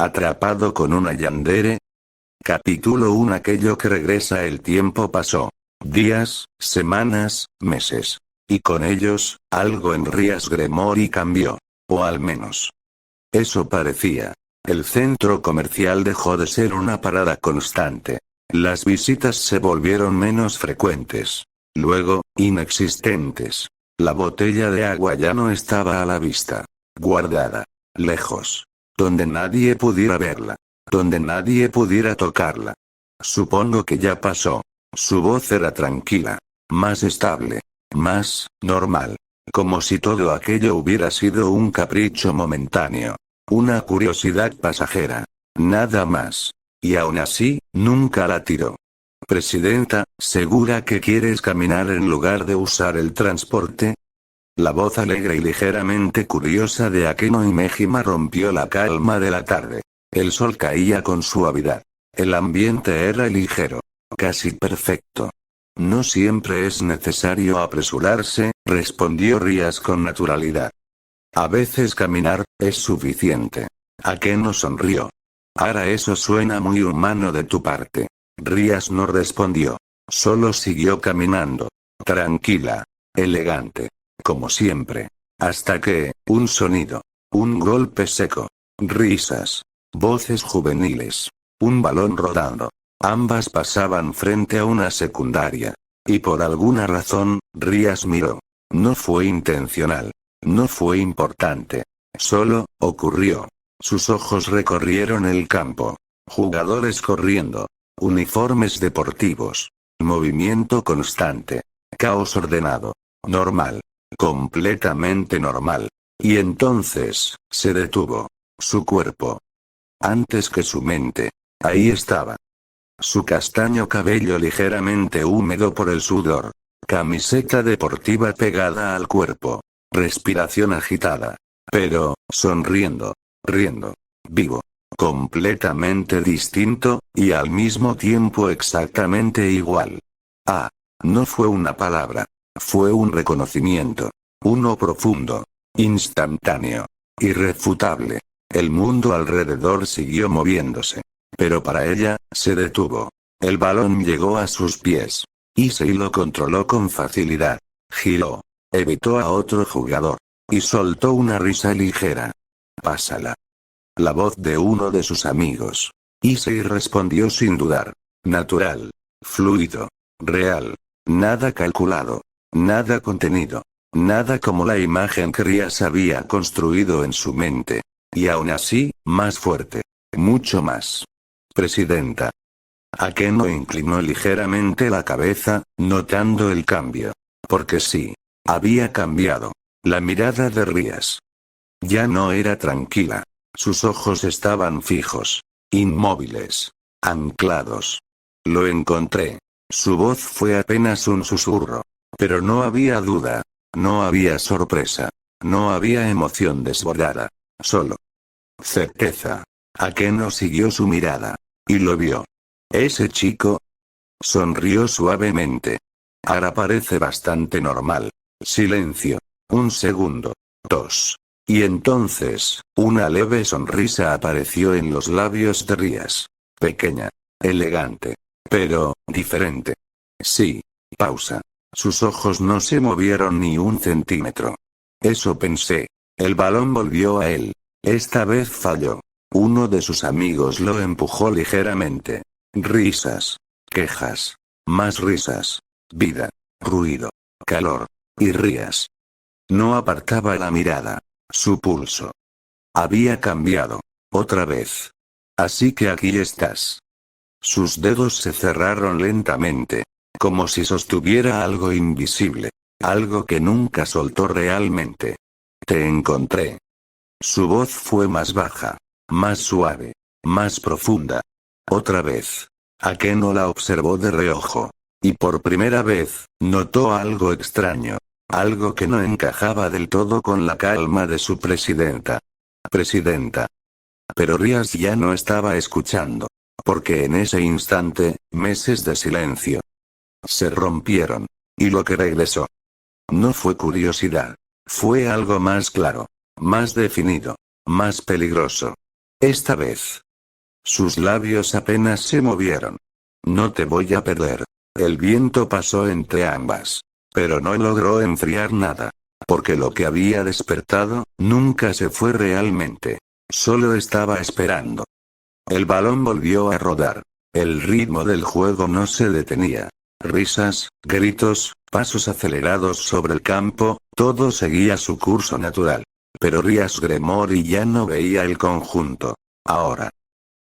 Atrapado con una yandere. Capítulo 1. Aquello que regresa. El tiempo pasó. Días, semanas, meses. Y con ellos, algo en Rías Gremory cambió. O al menos, eso parecía. El centro comercial dejó de ser una parada constante. Las visitas se volvieron menos frecuentes. Luego, inexistentes. La botella de agua ya no estaba a la vista. Guardada. Lejos. Donde nadie pudiera verla. Donde nadie pudiera tocarla. Supongo que ya pasó. Su voz era tranquila. Más estable. Más normal. Como si todo aquello hubiera sido un capricho momentáneo. Una curiosidad pasajera. Nada más. Y aún así, nunca la tiró. Presidenta, ¿segura que quieres caminar en lugar de usar el transporte? La voz alegre y ligeramente curiosa de Akeno Imejima rompió la calma de la tarde. El sol caía con suavidad. El ambiente era ligero. Casi perfecto. No siempre es necesario apresurarse, respondió Rías con naturalidad. A veces caminar, es suficiente. Akeno sonrió. Ahora eso suena muy humano de tu parte. Rías no respondió. Solo siguió caminando. Tranquila. Elegante. Como siempre. Hasta que, un sonido. Un golpe seco. Risas. Voces juveniles. Un balón rodando. Ambas pasaban frente a una secundaria. Y por alguna razón, Rías miró. No fue intencional. No fue importante. Solo, ocurrió. Sus ojos recorrieron el campo. Jugadores corriendo. Uniformes deportivos. Movimiento constante. Caos ordenado. Normal. Completamente normal. Y entonces, se detuvo. Su cuerpo. Antes que su mente. Ahí estaba. Su castaño cabello ligeramente húmedo por el sudor. Camiseta deportiva pegada al cuerpo. Respiración agitada. Pero, sonriendo. Riendo. Vivo. Completamente distinto, y al mismo tiempo exactamente igual. Ah. No fue una palabra. Fue un reconocimiento. Uno profundo. Instantáneo. Irrefutable. El mundo alrededor siguió moviéndose. Pero para ella, se detuvo. El balón llegó a sus pies. Issei lo controló con facilidad. Giró. Evitó a otro jugador. Y soltó una risa ligera. Pásala. La voz de uno de sus amigos. Issei respondió sin dudar. Natural. Fluido. Real. Nada calculado. Nada contenido. Nada como la imagen que Rías había construido en su mente. Y aún así, más fuerte. Mucho más. Presidenta. Akeno inclinó ligeramente la cabeza, notando el cambio. Porque sí. Había cambiado. La mirada de Rías. Ya no era tranquila. Sus ojos estaban fijos. Inmóviles. Anclados. Lo encontré. Su voz fue apenas un susurro. Pero no había duda. No había sorpresa. No había emoción desbordada. Solo certeza. Akeno siguió su mirada. Y lo vio. ¿Ese chico? Sonrió suavemente. Ahora parece bastante normal. Silencio. Un segundo. Dos. Y entonces, una leve sonrisa apareció en los labios de Rías. Pequeña. Elegante. Pero, diferente. Sí. Pausa. Sus ojos no se movieron ni un centímetro. Eso pensé. El balón volvió a él. Esta vez falló. Uno de sus amigos lo empujó ligeramente. Risas. Quejas. Más risas. Vida. Ruido. Calor. Y Rías. No apartaba la mirada. Su pulso. Había cambiado. Otra vez. Así que aquí estás. Sus dedos se cerraron lentamente. Como si sostuviera algo invisible. Algo que nunca soltó realmente. Te encontré. Su voz fue más baja. Más suave. Más profunda. Otra vez. Akeno la observó de reojo. Y por primera vez, notó algo extraño. Algo que no encajaba del todo con la calma de su presidenta. Presidenta. Pero Rías ya no estaba escuchando. Porque en ese instante, meses de silencio se rompieron. Y lo que regresó no fue curiosidad. Fue algo más claro. Más definido. Más peligroso. Esta vez. Sus labios apenas se movieron. No te voy a perder. El viento pasó entre ambas. Pero no logró enfriar nada. Porque lo que había despertado, nunca se fue realmente. Solo estaba esperando. El balón volvió a rodar. El ritmo del juego no se detenía. Risas, gritos, pasos acelerados sobre el campo, todo seguía su curso natural. Pero Rías Gremory ya no veía el conjunto. Ahora.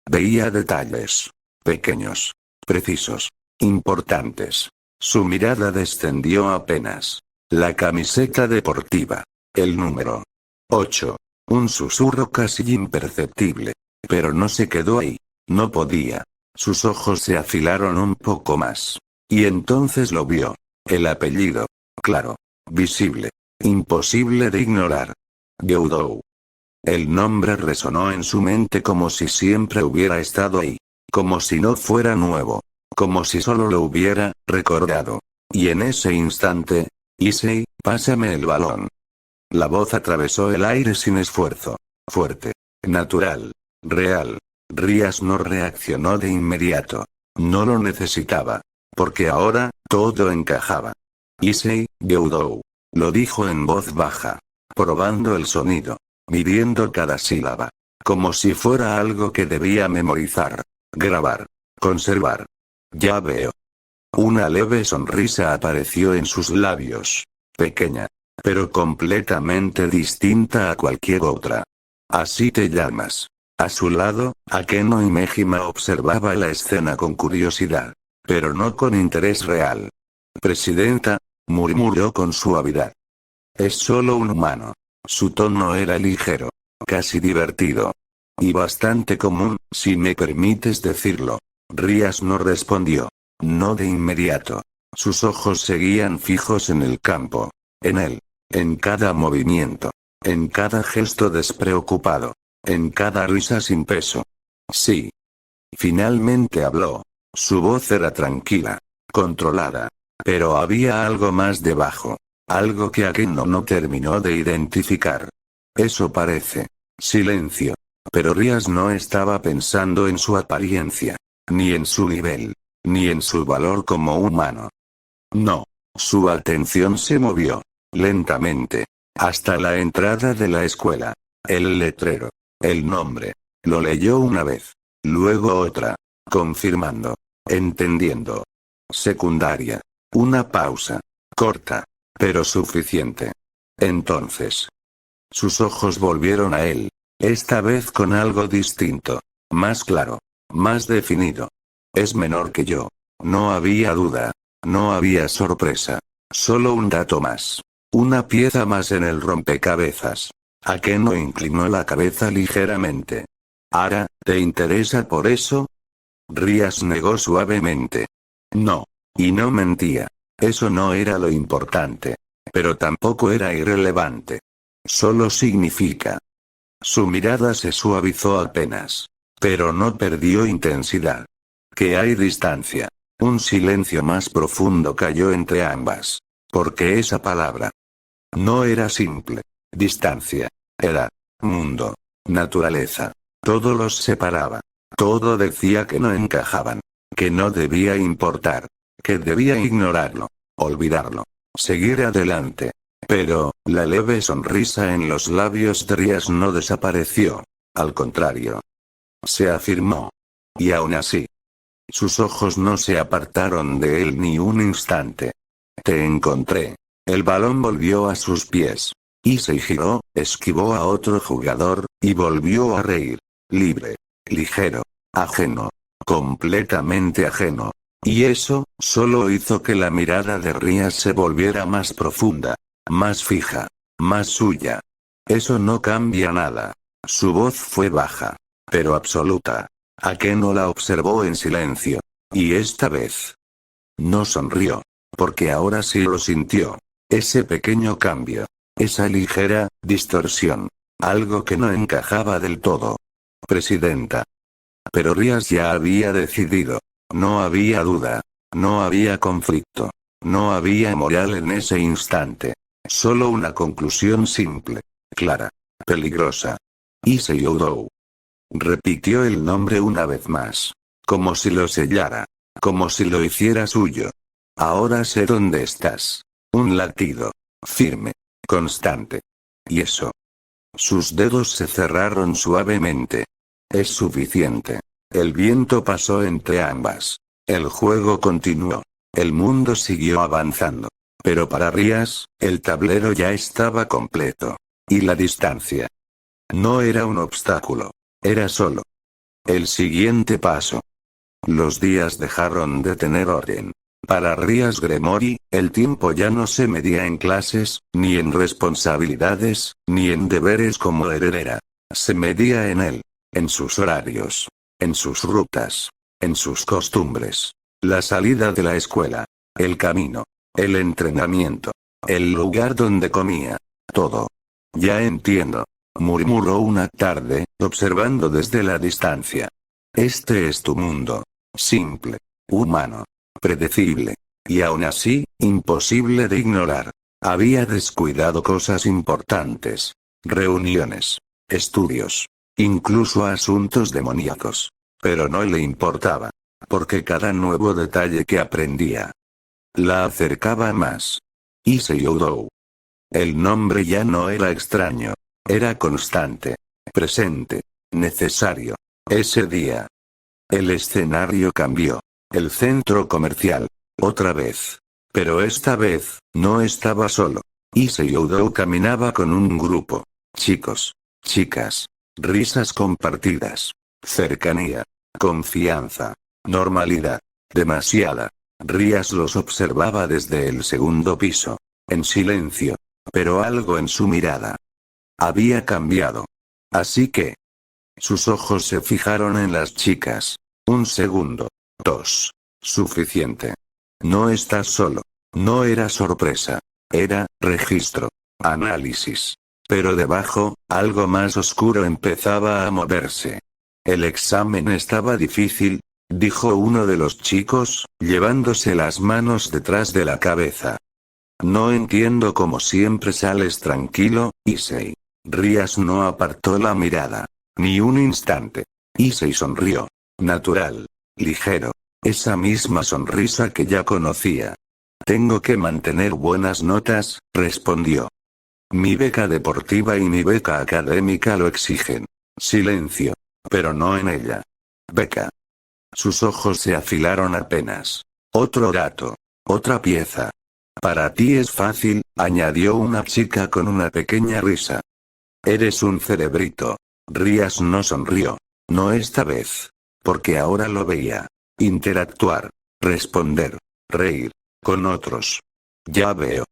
Veía detalles. Pequeños. Precisos. Importantes. Su mirada descendió apenas. La camiseta deportiva. El número 8. Un susurro casi imperceptible. Pero no se quedó ahí. No podía. Sus ojos se afilaron un poco más. Y entonces lo vio. El apellido. Claro. Visible. Imposible de ignorar. Geoduo. El nombre resonó en su mente como si siempre hubiera estado ahí. Como si no fuera nuevo. Como si solo lo hubiera recordado. Y en ese instante, Issei, pásame el balón. La voz atravesó el aire sin esfuerzo. Fuerte. Natural. Real. Rías no reaccionó de inmediato. No lo necesitaba. Porque ahora, todo encajaba. Issei, Geoduo. Lo dijo en voz baja. Probando el sonido. Midiendo cada sílaba. Como si fuera algo que debía memorizar. Grabar. Conservar. Ya veo. Una leve sonrisa apareció en sus labios. Pequeña. Pero completamente distinta a cualquier otra. Así te llamas. A su lado, Akeno y Mejima observaba la escena con curiosidad. Pero no con interés real. Presidenta, murmuró con suavidad. Es solo un humano. Su tono era ligero. Casi divertido. Y bastante común, si me permites decirlo. Rías no respondió. No de inmediato. Sus ojos seguían fijos en el campo. En él. En cada movimiento. En cada gesto despreocupado. En cada risa sin peso. Sí. Finalmente habló. Su voz era tranquila. Controlada. Pero había algo más debajo. Algo que Akeno no terminó de identificar. Eso parece. Silencio. Pero Rías no estaba pensando en su apariencia. Ni en su nivel. Ni en su valor como humano. No. Su atención se movió. Lentamente. Hasta la entrada de la escuela. El letrero. El nombre. Lo leyó una vez. Luego otra. Confirmando. Entendiendo. Secundaria. Una pausa. Corta. Pero suficiente. Entonces. Sus ojos volvieron a él. Esta vez con algo distinto. Más claro. Más definido. Es menor que yo. No había duda. No había sorpresa. Solo un dato más. Una pieza más en el rompecabezas. Akeno inclinó la cabeza ligeramente. ¿Ara, te interesa por eso? Rías negó suavemente. No. Y no mentía. Eso no era lo importante. Pero tampoco era irrelevante. Solo significa. Su mirada se suavizó apenas. Pero no perdió intensidad. Que hay distancia. Un silencio más profundo cayó entre ambas. Porque esa palabra. No era simple. Distancia. Era. Mundo. Naturaleza. Todo los separaba. Todo decía que no encajaban. Que no debía importar. Que debía ignorarlo. Olvidarlo. Seguir adelante. Pero, la leve sonrisa en los labios de Rías no desapareció. Al contrario. Se afirmó. Y aún así. Sus ojos no se apartaron de él ni un instante. Te encontré. El balón volvió a sus pies. Y se giró, esquivó a otro jugador, y volvió a reír. Libre. Ligero. Ajeno. Completamente ajeno. Y eso, solo hizo que la mirada de Rías se volviera más profunda. Más fija. Más suya. Eso no cambia nada. Su voz fue baja. Pero absoluta. Akeno la observó en silencio. Y esta vez. No sonrió. Porque ahora sí lo sintió. Ese pequeño cambio. Esa ligera distorsión. Algo que no encajaba del todo. Presidenta. Pero Rías ya había decidido. No había duda. No había conflicto. No había moral en ese instante. Solo una conclusión simple. Clara. Peligrosa. Issei Oudou. Repitió el nombre una vez más. Como si lo sellara. Como si lo hiciera suyo. Ahora sé dónde estás. Un latido. Firme. Constante. Y eso. Sus dedos se cerraron suavemente. Es suficiente. El viento pasó entre ambas. El juego continuó. El mundo siguió avanzando. Pero para Rías, el tablero ya estaba completo. Y la distancia. No era un obstáculo. Era solo el siguiente paso. Los días dejaron de tener orden. Para Rías Gremory, el tiempo ya no se medía en clases, ni en responsabilidades, ni en deberes como heredera. Se medía en él. En sus horarios. En sus rutas. En sus costumbres. La salida de la escuela. El camino. El entrenamiento. El lugar donde comía. Todo. Ya entiendo. Murmuró una tarde, observando desde la distancia. Este es tu mundo. Simple. Humano. Predecible. Y aún así, imposible de ignorar. Había descuidado cosas importantes. Reuniones. Estudios. Incluso asuntos demoníacos. Pero no le importaba. Porque cada nuevo detalle que aprendía la acercaba más. Issei Oudou. El nombre ya no era extraño. Era constante. Presente. Necesario. Ese día. El escenario cambió. El centro comercial. Otra vez. Pero esta vez, no estaba solo. Issei Oudou caminaba con un grupo. Chicos. Chicas. Risas compartidas. Cercanía. Confianza. Normalidad. Demasiada. Rías los observaba desde el segundo piso. En silencio. Pero algo en su mirada había cambiado. Así que sus ojos se fijaron en las chicas. Un segundo. 2. Suficiente. No estás solo. No era sorpresa. Era registro. Análisis. Pero debajo, algo más oscuro empezaba a moverse. El examen estaba difícil, dijo uno de los chicos, llevándose las manos detrás de la cabeza. No entiendo cómo siempre sales tranquilo, Issei. Rías no apartó la mirada. Ni un instante. Issei sonrió. Natural. Ligero. Esa misma sonrisa que ya conocía. Tengo que mantener buenas notas, respondió. Mi beca deportiva y mi beca académica lo exigen. Silencio. Pero no en ella. Beca. Sus ojos se afilaron apenas. Otro dato. Otra pieza. Para ti es fácil, añadió una chica con una pequeña risa. Eres un cerebrito. Rías no sonrió. No esta vez. Porque ahora lo veía. Interactuar. Responder. Reír. Con otros. Ya veo.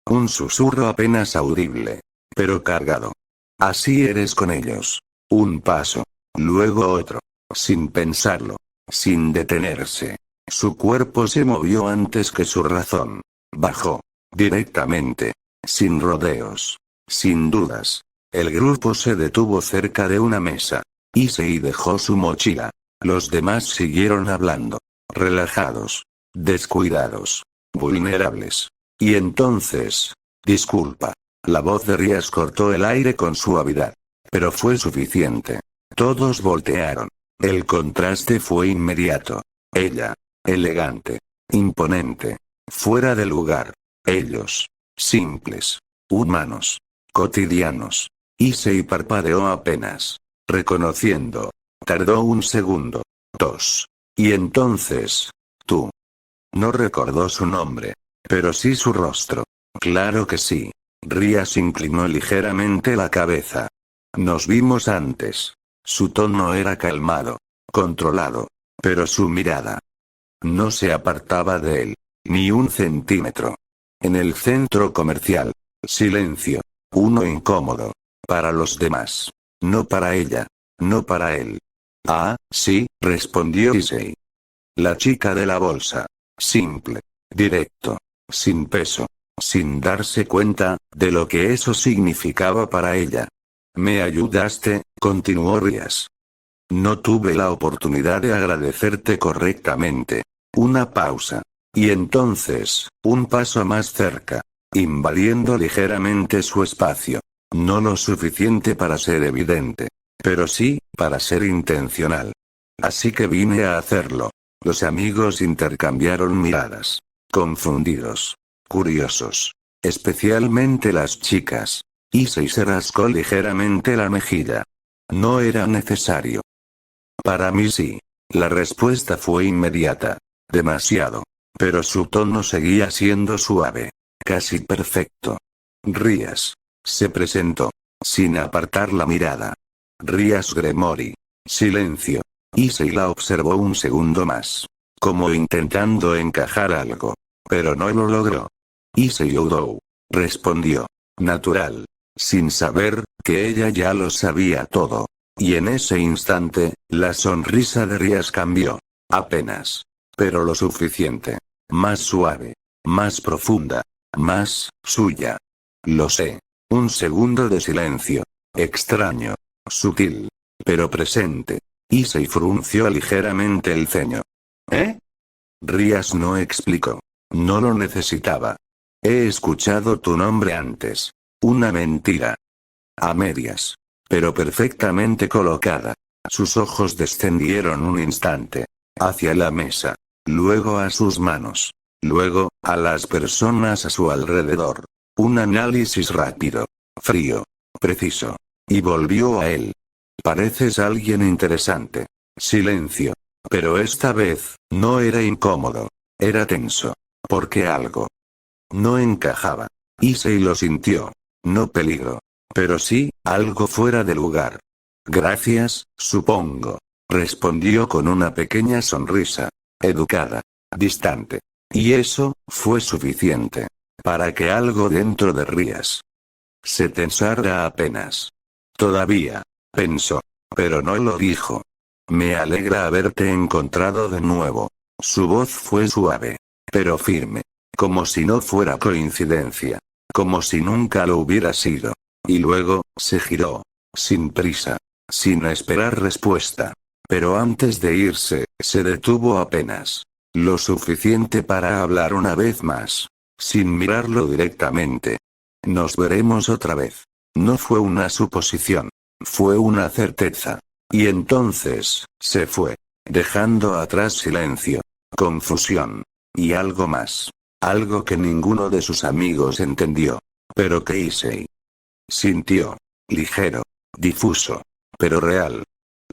Un susurro apenas audible. Pero cargado. Así eres con ellos. Un paso. Luego otro. Sin pensarlo. Sin detenerse. Su cuerpo se movió antes que su razón. Bajó. Directamente. Sin rodeos. Sin dudas. El grupo se detuvo cerca de una mesa. Issei dejó su mochila. Los demás siguieron hablando. Relajados. Descuidados. Vulnerables. Y entonces. Disculpa. La voz de Rías cortó el aire con suavidad. Pero fue suficiente. Todos voltearon. El contraste fue inmediato. Ella. Elegante. Imponente. Fuera de lugar. Ellos. Simples. Humanos. Cotidianos. Issei parpadeó apenas. Reconociendo. Tardó un segundo. 2. Y entonces. Tú. No recordó su nombre. Pero sí su rostro. Claro que sí. Rías inclinó ligeramente la cabeza. Nos vimos antes. Su tono era calmado. Controlado. Pero su mirada no se apartaba de él. Ni un centímetro. En el centro comercial. Silencio. Uno incómodo. Para los demás. No para ella. No para él. Ah, sí, respondió Issei. La chica de la bolsa. Simple. Directo. Sin peso. Sin darse cuenta de lo que eso significaba para ella. Me ayudaste, continuó Rías. No tuve la oportunidad de agradecerte correctamente. Una pausa. Y entonces, un paso más cerca. Invadiendo ligeramente su espacio. No lo suficiente para ser evidente. Pero sí, para ser intencional. Así que vine a hacerlo. Los amigos intercambiaron miradas. Confundidos. Curiosos. Especialmente las chicas. Issei se rascó ligeramente la mejilla. No era necesario. Para mí sí. La respuesta fue inmediata. Demasiado. Pero su tono seguía siendo suave. Casi perfecto. Rías. Se presentó. Sin apartar la mirada. Rías Gremory. Silencio. Issei la observó un segundo más. Como intentando encajar algo. Pero no lo logró. Issei Oudou. Respondió. Natural. Sin saber, que ella ya lo sabía todo. Y en ese instante, la sonrisa de Rías cambió. Apenas. Pero lo suficiente. Más suave. Más profunda. Más, suya. Lo sé. Un segundo de silencio. Extraño. Sutil. Pero presente. Issei frunció ligeramente el ceño. ¿Eh? Rías no explicó. No lo necesitaba. He escuchado tu nombre antes. Una mentira. A medias. Pero perfectamente colocada. Sus ojos descendieron un instante. Hacia la mesa. Luego a sus manos. Luego, a las personas a su alrededor. Un análisis rápido. Frío. Preciso. Y volvió a él. Pareces alguien interesante. Silencio. Pero esta vez, no era incómodo. Era tenso. Porque algo no encajaba. Issei lo sintió. No peligro. Pero sí, algo fuera de lugar. Gracias, supongo. Respondió con una pequeña sonrisa. Educada. Distante. Y eso, fue suficiente. Para que algo dentro de Rías se tensara apenas. Todavía. Pensó. Pero no lo dijo. Me alegra haberte encontrado de nuevo. Su voz fue suave. Pero firme. Como si no fuera coincidencia. Como si nunca lo hubiera sido. Y luego, se giró. Sin prisa. Sin esperar respuesta. Pero antes de irse, se detuvo apenas. Lo suficiente para hablar una vez más. Sin mirarlo directamente. Nos veremos otra vez. No fue una suposición. Fue una certeza. Y entonces, se fue. Dejando atrás silencio. Confusión. Y algo más. Algo que ninguno de sus amigos entendió. Pero que Issei sintió. Ligero. Difuso. Pero real.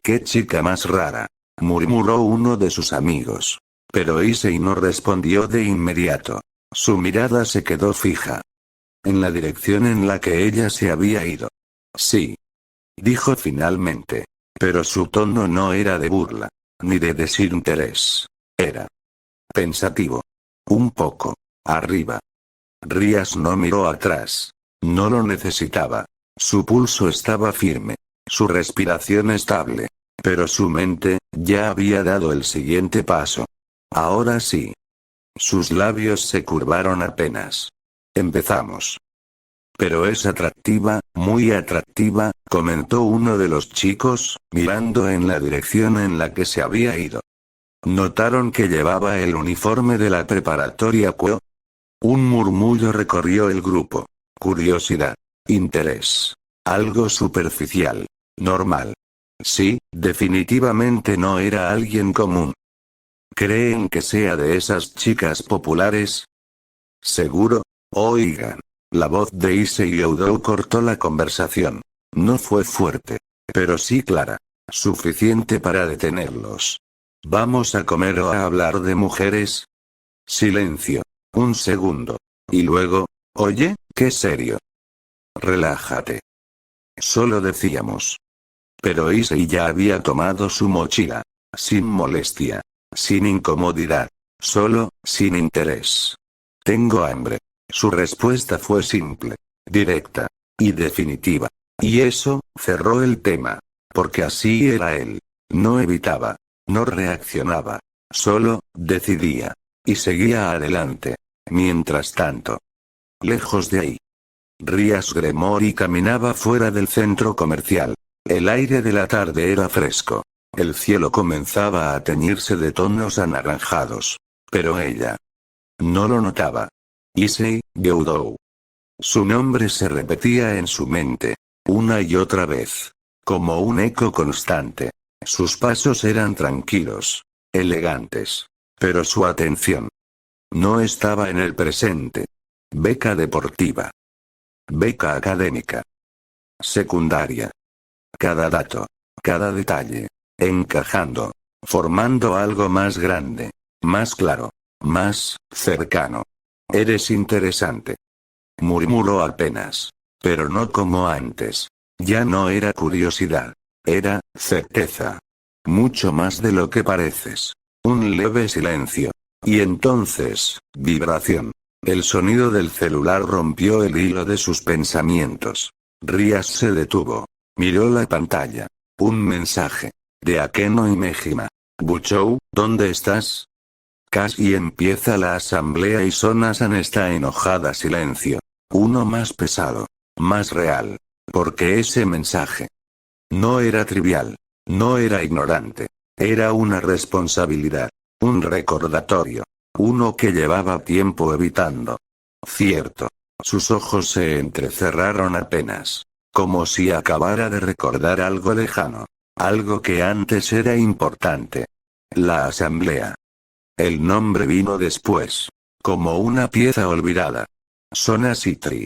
¡Qué chica más rara! Murmuró uno de sus amigos. Pero Issei no respondió de inmediato. Su mirada se quedó fija. En la dirección en la que ella se había ido. Sí. Dijo finalmente. Pero su tono no era de burla. Ni de desinterés. Era pensativo. Un poco. Arriba. Rías no miró atrás. No lo necesitaba. Su pulso estaba firme. Su respiración estable. Pero su mente, ya había dado el siguiente paso. Ahora sí. Sus labios se curvaron apenas. Empezamos. Pero es atractiva, muy atractiva, comentó uno de los chicos, mirando en la dirección en la que se había ido. ¿Notaron que llevaba el uniforme de la preparatoria Kuo? Un murmullo recorrió el grupo. Curiosidad. Interés. Algo superficial. Normal. Sí, definitivamente no era alguien común. ¿Creen que sea de esas chicas populares? ¿Seguro? Oigan. La voz de Issei Oudou cortó la conversación. No fue fuerte. Pero sí clara. Suficiente para detenerlos. ¿Vamos a comer o a hablar de mujeres? Silencio. Un segundo. Y luego, oye, qué serio. Relájate. Solo decíamos. Pero Issei ya había tomado su mochila. Sin molestia. Sin incomodidad. Solo, sin interés. Tengo hambre. Su respuesta fue simple. Directa. Y definitiva. Y eso, cerró el tema. Porque así era él. No evitaba. No reaccionaba. Solo, decidía. Y seguía adelante. Mientras tanto. Lejos de ahí. Rías Gremory caminaba fuera del centro comercial. El aire de la tarde era fresco. El cielo comenzaba a teñirse de tonos anaranjados. Pero ella no lo notaba. Issei Oudou. Su nombre se repetía en su mente. Una y otra vez. como un eco constante. Sus pasos eran tranquilos, elegantes, pero su atención no estaba en el presente. Beca deportiva. Beca académica. Secundaria. Cada dato, cada detalle, encajando, formando algo más grande, más claro, más cercano. Eres interesante. Murmuró apenas. Pero no como antes. Ya no era curiosidad. Era certeza. Mucho más de lo que pareces. Un leve silencio. Y entonces, vibración. El sonido del celular rompió el hilo de sus pensamientos. Rías se detuvo. Miró la pantalla. Un mensaje. De Akeno y Mejima. Buchou, ¿dónde estás? Casi empieza la asamblea y Sona-san está enojada. Silencio. Uno más pesado. Más real. Porque ese mensaje no era trivial. No era ignorante. Era una responsabilidad. Un recordatorio. Uno que llevaba tiempo evitando. Cierto. Sus ojos se entrecerraron apenas. Como si acabara de recordar algo lejano. Algo que antes era importante. La asamblea. El nombre vino después. Como una pieza olvidada. Sona Citri.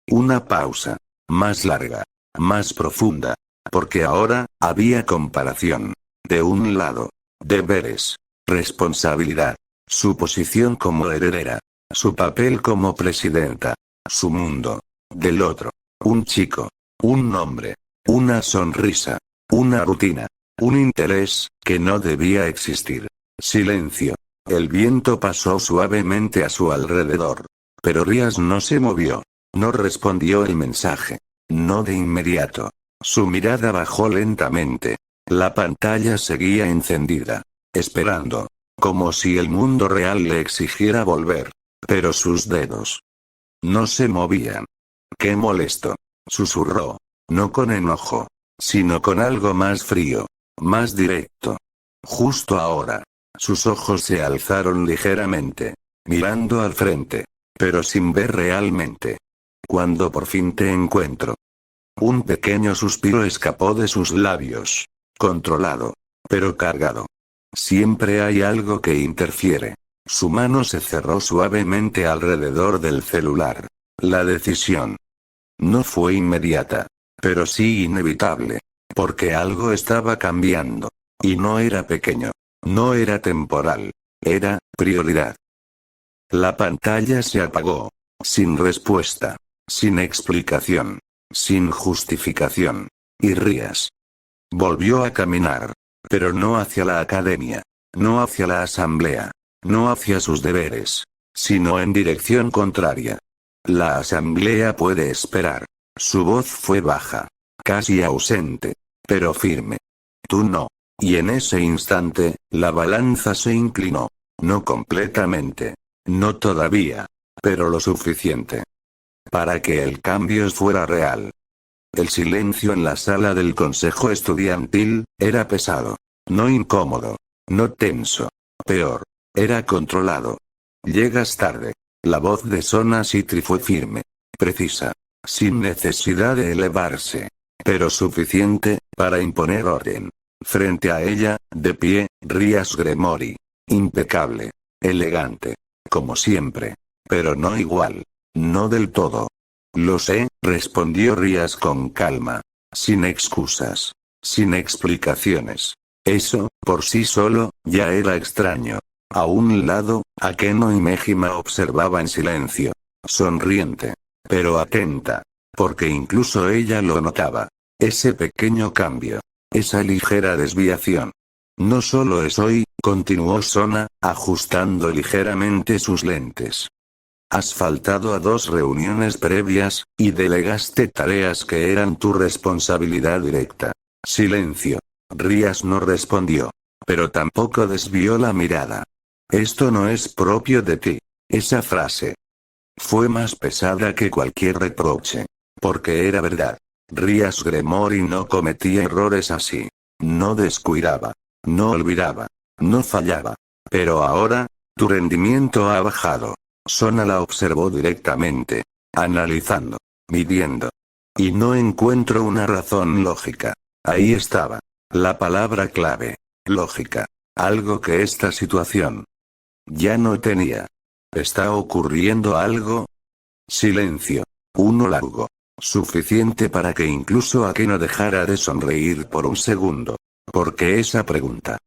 Una pausa. Más larga. Más profunda. Porque ahora, había comparación. De un lado. Deberes. Responsabilidad. Su posición como heredera. Su papel como presidenta. Su mundo. Del otro. Un chico. Un nombre. Una sonrisa. Una rutina. Un interés, que no debía existir. Silencio. El viento pasó suavemente a su alrededor. Pero Rías no se movió. No respondió el mensaje. No de inmediato. Su mirada bajó lentamente. La pantalla seguía encendida. Esperando. Como si el mundo real le exigiera volver. Pero sus dedos no se movían. ¡Qué molesto! Susurró. No con enojo. Sino con algo más frío. Más directo. Justo ahora. Sus ojos se alzaron ligeramente. Mirando al frente. Pero sin ver realmente. Cuando por fin te encuentro. Un pequeño suspiro escapó de sus labios. Controlado. Pero cargado. Siempre hay algo que interfiere. Su mano se cerró suavemente alrededor del celular. La decisión no fue inmediata. Pero sí inevitable. Porque algo estaba cambiando. Y no era pequeño. No era temporal. Era prioridad. La pantalla se apagó. Sin respuesta. Sin explicación. Sin justificación. Y Rías volvió a caminar. Pero no hacia la academia. No hacia la asamblea. No hacia sus deberes. Sino en dirección contraria. La asamblea puede esperar. Su voz fue baja. Casi ausente. Pero firme. Tú no. Y en ese instante, la balanza se inclinó. No completamente. No todavía. Pero lo suficiente. Para que el cambio fuera real. El silencio en la sala del consejo estudiantil, era pesado. No incómodo. No tenso. Peor. Era controlado. Llegas tarde. La voz de Sona Citri fue firme. Precisa. Sin necesidad de elevarse. Pero suficiente, para imponer orden. Frente a ella, de pie, Rías Gremory. Impecable. Elegante. Como siempre. Pero no igual. No del todo. Lo sé, respondió Rías con calma. Sin excusas. Sin explicaciones. Eso, por sí solo, ya era extraño. A un lado, Akeno y Mejima observaba en silencio. Sonriente. Pero atenta. Porque incluso ella lo notaba. Ese pequeño cambio. Esa ligera desviación. No solo es hoy, continuó Sona, ajustando ligeramente sus lentes. Has faltado a 2 reuniones previas, y delegaste tareas que eran tu responsabilidad directa. Silencio. Rías no respondió. Pero tampoco desvió la mirada. Esto no es propio de ti. Esa frase fue más pesada que cualquier reproche. Porque era verdad. Rías Gremory no cometía errores así. No descuidaba. No olvidaba. No fallaba. Pero ahora, tu rendimiento ha bajado. Sona la observó directamente. Analizando. Midiendo. Y no encuentro una razón lógica. Ahí estaba. La palabra clave. Lógica. Algo que esta situación ya no tenía. ¿Está ocurriendo algo? Silencio. Uno largo. Suficiente para que incluso Akeno dejara de sonreír por un segundo. Porque esa pregunta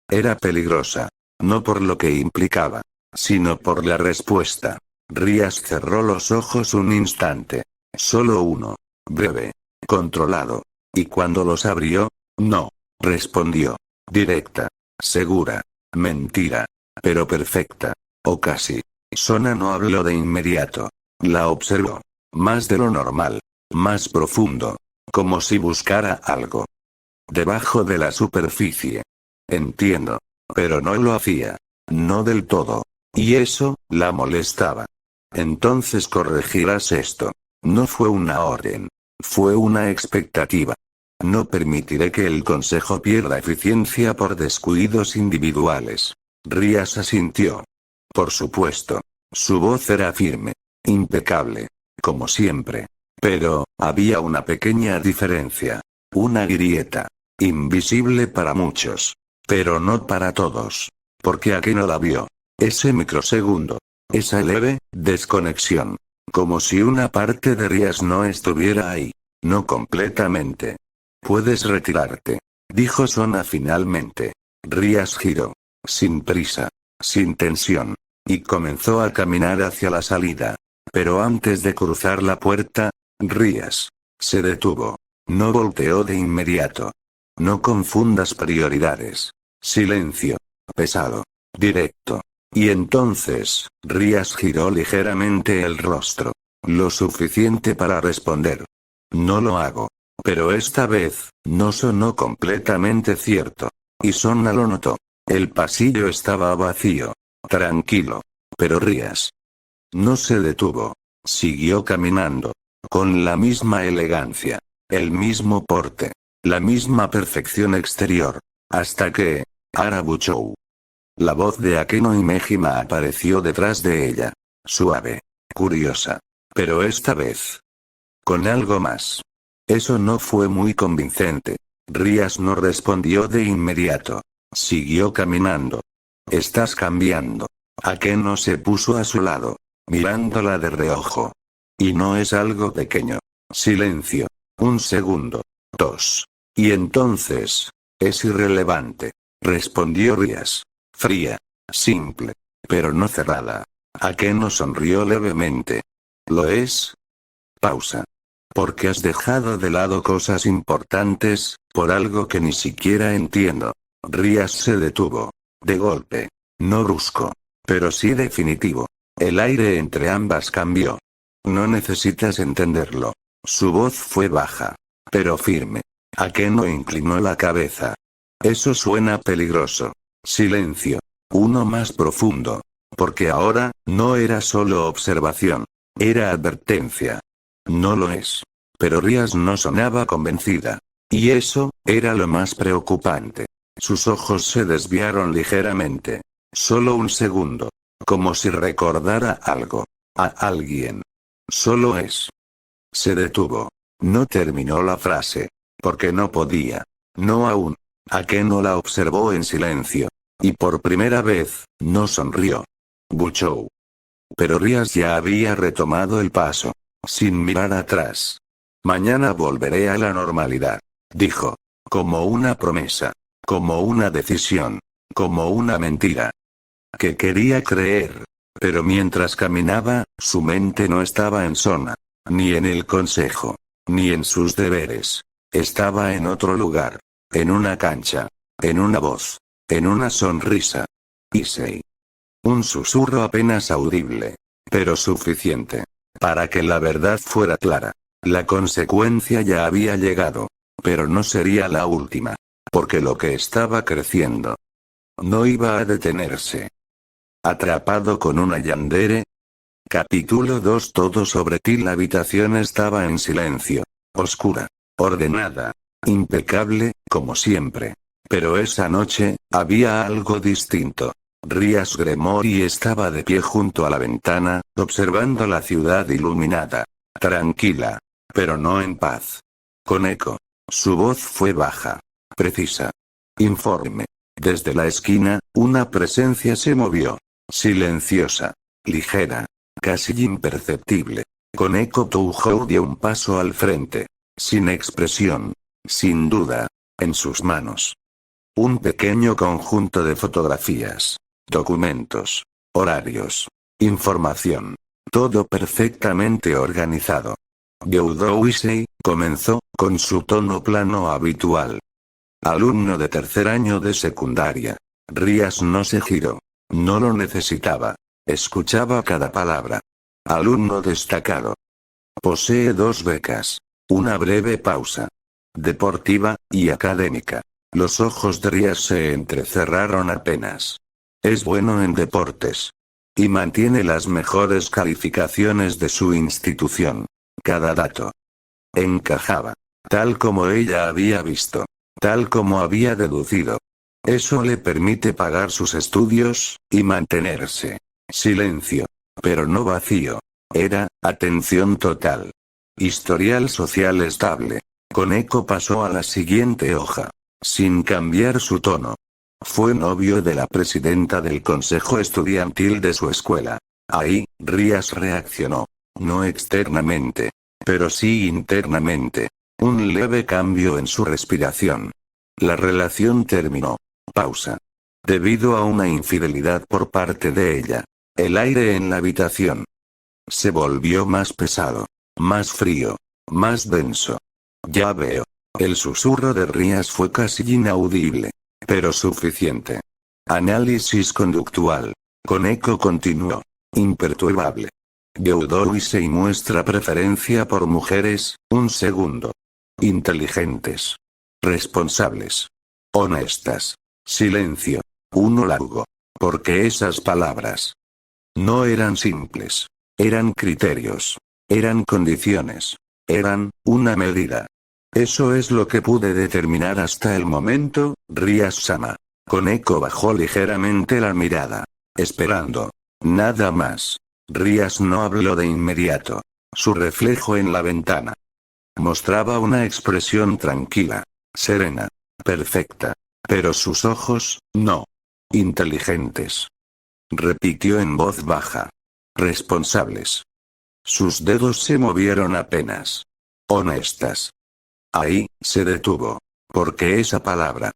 era peligrosa. No por lo que implicaba, sino por la respuesta. Rías cerró los ojos un instante. Solo uno. Breve. Controlado. Y cuando los abrió, no. Respondió. Directa. Segura. Mentira. Pero perfecta. O casi. Sona no habló de inmediato. La observó. Más de lo normal. Más profundo. Como si buscara algo debajo de la superficie. Entiendo. Pero no lo hacía. No del todo. Y eso, la molestaba. Entonces corregirás esto. No fue una orden. Fue una expectativa. No permitiré que el consejo pierda eficiencia por descuidos individuales. Rías asintió. Por supuesto. Su voz era firme. Impecable. Como siempre. Pero, había una pequeña diferencia. Una grieta. Invisible para muchos. Pero no para todos. Porque Akeno la vio. Ese microsegundo. Esa leve desconexión. Como si una parte de Rías no estuviera ahí. No completamente. Puedes retirarte. Dijo Sona finalmente. Rías giró. Sin prisa. Sin tensión. Y comenzó a caminar hacia la salida. Pero antes de cruzar la puerta, Rías se detuvo. No volteó de inmediato. No confundas prioridades. Silencio. Pesado. Directo. Y entonces, Rías giró ligeramente el rostro. Lo suficiente para responder. No lo hago. Pero esta vez, no sonó completamente cierto. Y Sona lo notó. El pasillo estaba vacío. Tranquilo. Pero Rías no se detuvo. Siguió caminando. Con la misma elegancia. El mismo porte. La misma perfección exterior. Hasta que... Arabuchou. La voz de Akeno Imejima apareció detrás de ella. Suave. Curiosa. Pero esta vez. Con algo más. Eso no fue muy convincente. Rías no respondió de inmediato. Siguió caminando. Estás cambiando. Akeno se puso a su lado. Mirándola de reojo. Y no es algo pequeño. Silencio. Un segundo. 2. Y entonces. Es irrelevante. Respondió Rías. Fría. Simple. Pero no cerrada. Akeno sonrió levemente. ¿Lo es? Pausa. Porque has dejado de lado cosas importantes, por algo que ni siquiera entiendo. Rías se detuvo. De golpe. No brusco. Pero sí definitivo. El aire entre ambas cambió. No necesitas entenderlo. Su voz fue baja. Pero firme. Akeno inclinó la cabeza. Eso suena peligroso. Silencio. Uno más profundo. Porque ahora, no era solo observación. Era advertencia. No lo es. Pero Rías no sonaba convencida. Y eso, era lo más preocupante. Sus ojos se desviaron ligeramente. Solo un segundo. Como si recordara algo. A alguien. Solo es. Se detuvo. No terminó la frase. Porque no podía. No aún. Akeno la observó en silencio. Y por primera vez, no sonrió. Buchou. Pero Rías ya había retomado el paso. Sin mirar atrás. Mañana volveré a la normalidad. Dijo. Como una promesa. Como una decisión. Como una mentira. Que quería creer. Pero mientras caminaba, su mente no estaba en Sona. Ni en el consejo. Ni en sus deberes. Estaba en otro lugar. En una cancha. En una voz. En una sonrisa. Issei. Un susurro apenas audible. Pero suficiente. Para que la verdad fuera clara. La consecuencia ya había llegado. Pero no sería la última. Porque lo que estaba creciendo no iba a detenerse. Atrapado con una yandere. Capítulo 2. Todo sobre ti. La habitación estaba en silencio. Oscura. Ordenada. Impecable, como siempre. Pero esa noche, había algo distinto. Rías Gremory estaba de pie junto a la ventana, observando la ciudad iluminada. Tranquila. Pero no en paz. Con eco. Su voz fue baja. Precisa. Informe. Desde la esquina, una presencia se movió. Silenciosa. Ligera. Casi imperceptible. Koneko Touhou dio un paso al frente. Sin expresión. Sin duda. En sus manos. Un pequeño conjunto de fotografías. Documentos. Horarios. Información. Todo perfectamente organizado. Gyudo Issei, comenzó, con su tono plano habitual. Alumno de tercer año de secundaria. Rías no se giró. No lo necesitaba. Escuchaba cada palabra. Alumno destacado. Posee 2 becas. Una breve pausa. Deportiva, y académica. Los ojos de Rías se entrecerraron apenas. Es bueno en deportes. Y mantiene las mejores calificaciones de su institución. Cada dato. Encajaba. Tal como ella había visto. Tal como había deducido. Eso le permite pagar sus estudios, y mantenerse. Silencio. Pero no vacío. Era, atención total. Historial social estable. Koneko pasó a la siguiente hoja. Sin cambiar su tono. Fue novio de la presidenta del consejo estudiantil de su escuela. Ahí, Rías reaccionó. No externamente. Pero sí internamente. Un leve cambio en su respiración. La relación terminó. Pausa. Debido a una infidelidad por parte de ella. El aire en la habitación se volvió más pesado. Más frío. Más denso. Ya veo. El susurro de Rías fue casi inaudible. Pero suficiente. Análisis conductual. Koneko continuó. Imperturbable. Gyudo Issei muestra preferencia por mujeres, 1 segundo. Inteligentes. Responsables. Honestas. Silencio. 1 largo. Porque esas palabras no eran simples. Eran criterios. Eran condiciones. Eran, una medida. Eso es lo que pude determinar hasta el momento, Rías-sama. Koneko bajó ligeramente la mirada. Esperando. Nada más. Rías no habló de inmediato. Su reflejo en la ventana mostraba una expresión tranquila. Serena. Perfecta. Pero sus ojos, no. Inteligentes. Repitió en voz baja. Responsables. Sus dedos se movieron apenas. Honestas. Ahí, se detuvo. Porque esa palabra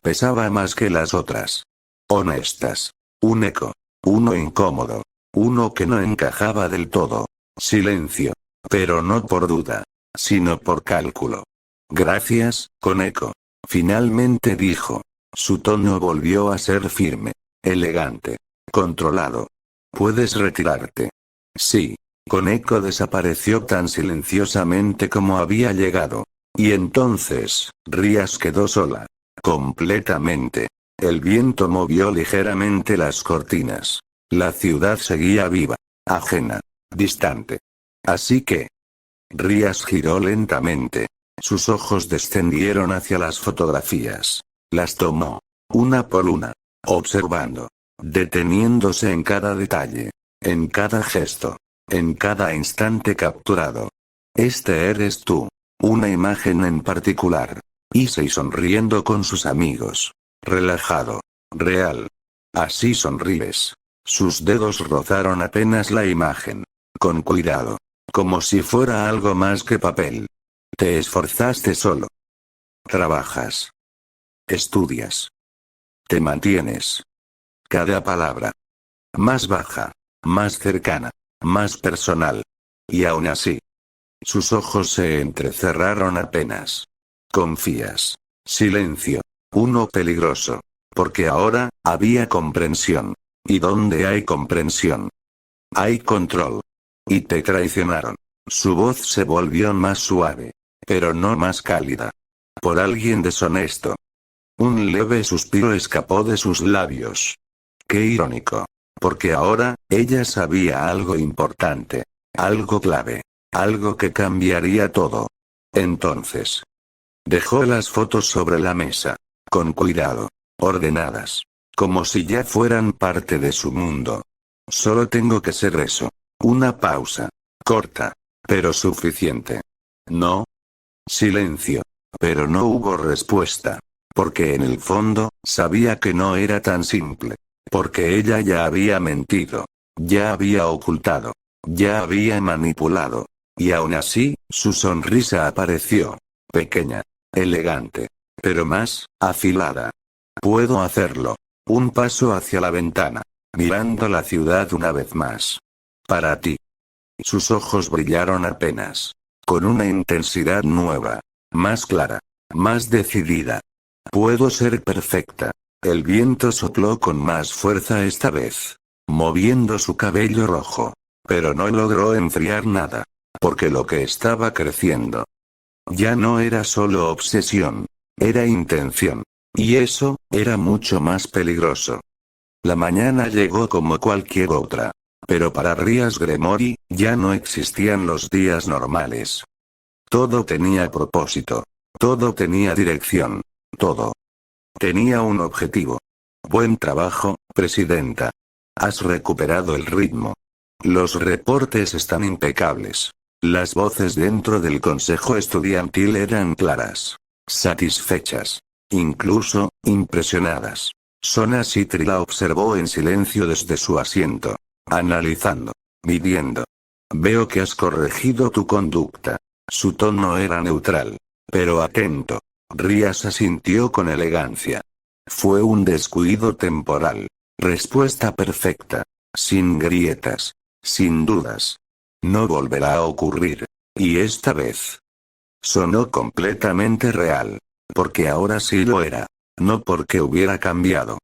pesaba más que las otras. Honestas. Un eco. Uno incómodo. Uno que no encajaba del todo. Silencio. Pero no por duda. Sino por cálculo. Gracias, Koneko. Finalmente dijo. Su tono volvió a ser firme. Elegante. Controlado. Puedes retirarte. Sí. Koneko desapareció tan silenciosamente como había llegado. Y entonces, Rías quedó sola. Completamente. El viento movió ligeramente las cortinas. La ciudad seguía viva. Ajena. Distante. Así que Rías giró lentamente. Sus ojos descendieron hacia las fotografías. Las tomó. Una por una. Observando. Deteniéndose en cada detalle. En cada gesto. En cada instante capturado. Este eres tú. Una imagen en particular. Issei sonriendo con sus amigos. Relajado. Real. Así sonríes. Sus dedos rozaron apenas la imagen. Con cuidado. Como si fuera algo más que papel. Te esforzaste solo. Trabajas. Estudias. Te mantienes. Cada palabra. Más baja. Más cercana. Más personal. Y aún así. Sus ojos se entrecerraron apenas. Confías. Silencio. Uno peligroso. Porque ahora, había comprensión. ¿Y dónde hay comprensión? Hay control. Y te traicionaron. Su voz se volvió más suave. Pero no más cálida. Por alguien deshonesto. Un leve suspiro escapó de sus labios. Qué irónico. Porque ahora, ella sabía algo importante. Algo clave. Algo que cambiaría todo. Entonces. Dejó las fotos sobre la mesa. Con cuidado. Ordenadas. Como si ya fueran parte de su mundo. Solo tengo que ser eso. Una pausa. Corta. Pero suficiente. No. Silencio. Pero no hubo respuesta. Porque en el fondo, sabía que no era tan simple. Porque ella ya había mentido. Ya había ocultado. Ya había manipulado. Y aún así, su sonrisa apareció. Pequeña. Elegante. Pero más, afilada. Puedo hacerlo. Un paso hacia la ventana. Mirando la ciudad una vez más. Para ti. Sus ojos brillaron apenas. Con una intensidad nueva. Más clara. Más decidida. Puedo ser perfecta. El viento sopló con más fuerza esta vez. Moviendo su cabello rojo. Pero no logró enfriar nada. Porque lo que estaba creciendo. Ya no era solo obsesión. Era intención. Y eso, era mucho más peligroso. La mañana llegó como cualquier otra. Pero para Rías Gremory, ya no existían los días normales. Todo tenía propósito. Todo tenía dirección. Todo. Tenía un objetivo. Buen trabajo, presidenta. Has recuperado el ritmo. Los reportes están impecables. Las voces dentro del consejo estudiantil eran claras. Satisfechas. Incluso, impresionadas. Sona Citri la observó en silencio desde su asiento. Analizando. Midiendo. Veo que has corregido tu conducta. Su tono era neutral. Pero atento. Rías asintió con elegancia. Fue un descuido temporal. Respuesta perfecta. Sin grietas. Sin dudas. No volverá a ocurrir. Y esta vez. Sonó completamente real. Porque ahora sí lo era. No porque hubiera cambiado.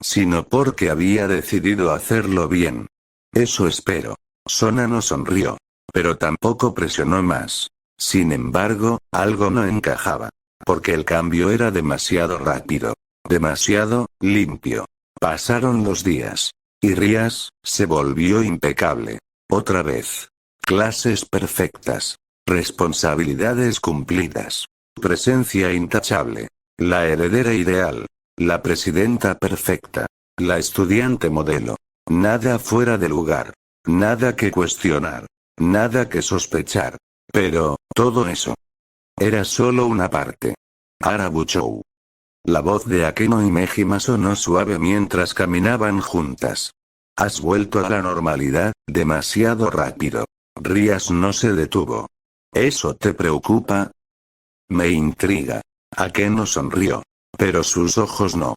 Sino porque había decidido hacerlo bien. Eso espero. Sona no sonrió. Pero tampoco presionó más. Sin embargo, algo no encajaba. Porque el cambio era demasiado rápido. Demasiado limpio. Pasaron los días. Y Rías se volvió impecable. Otra vez. Clases perfectas. Responsabilidades cumplidas. Presencia intachable. La heredera ideal. La presidenta perfecta. La estudiante modelo. Nada fuera de lugar. Nada que cuestionar. Nada que sospechar. Pero, todo eso. Era solo una parte. Arabuchou. La voz de Akeno y Mejima sonó suave mientras caminaban juntas. Has vuelto a la normalidad, demasiado rápido. Rías no se detuvo. ¿Eso te preocupa? Me intriga. Akeno sonrió. Pero sus ojos no.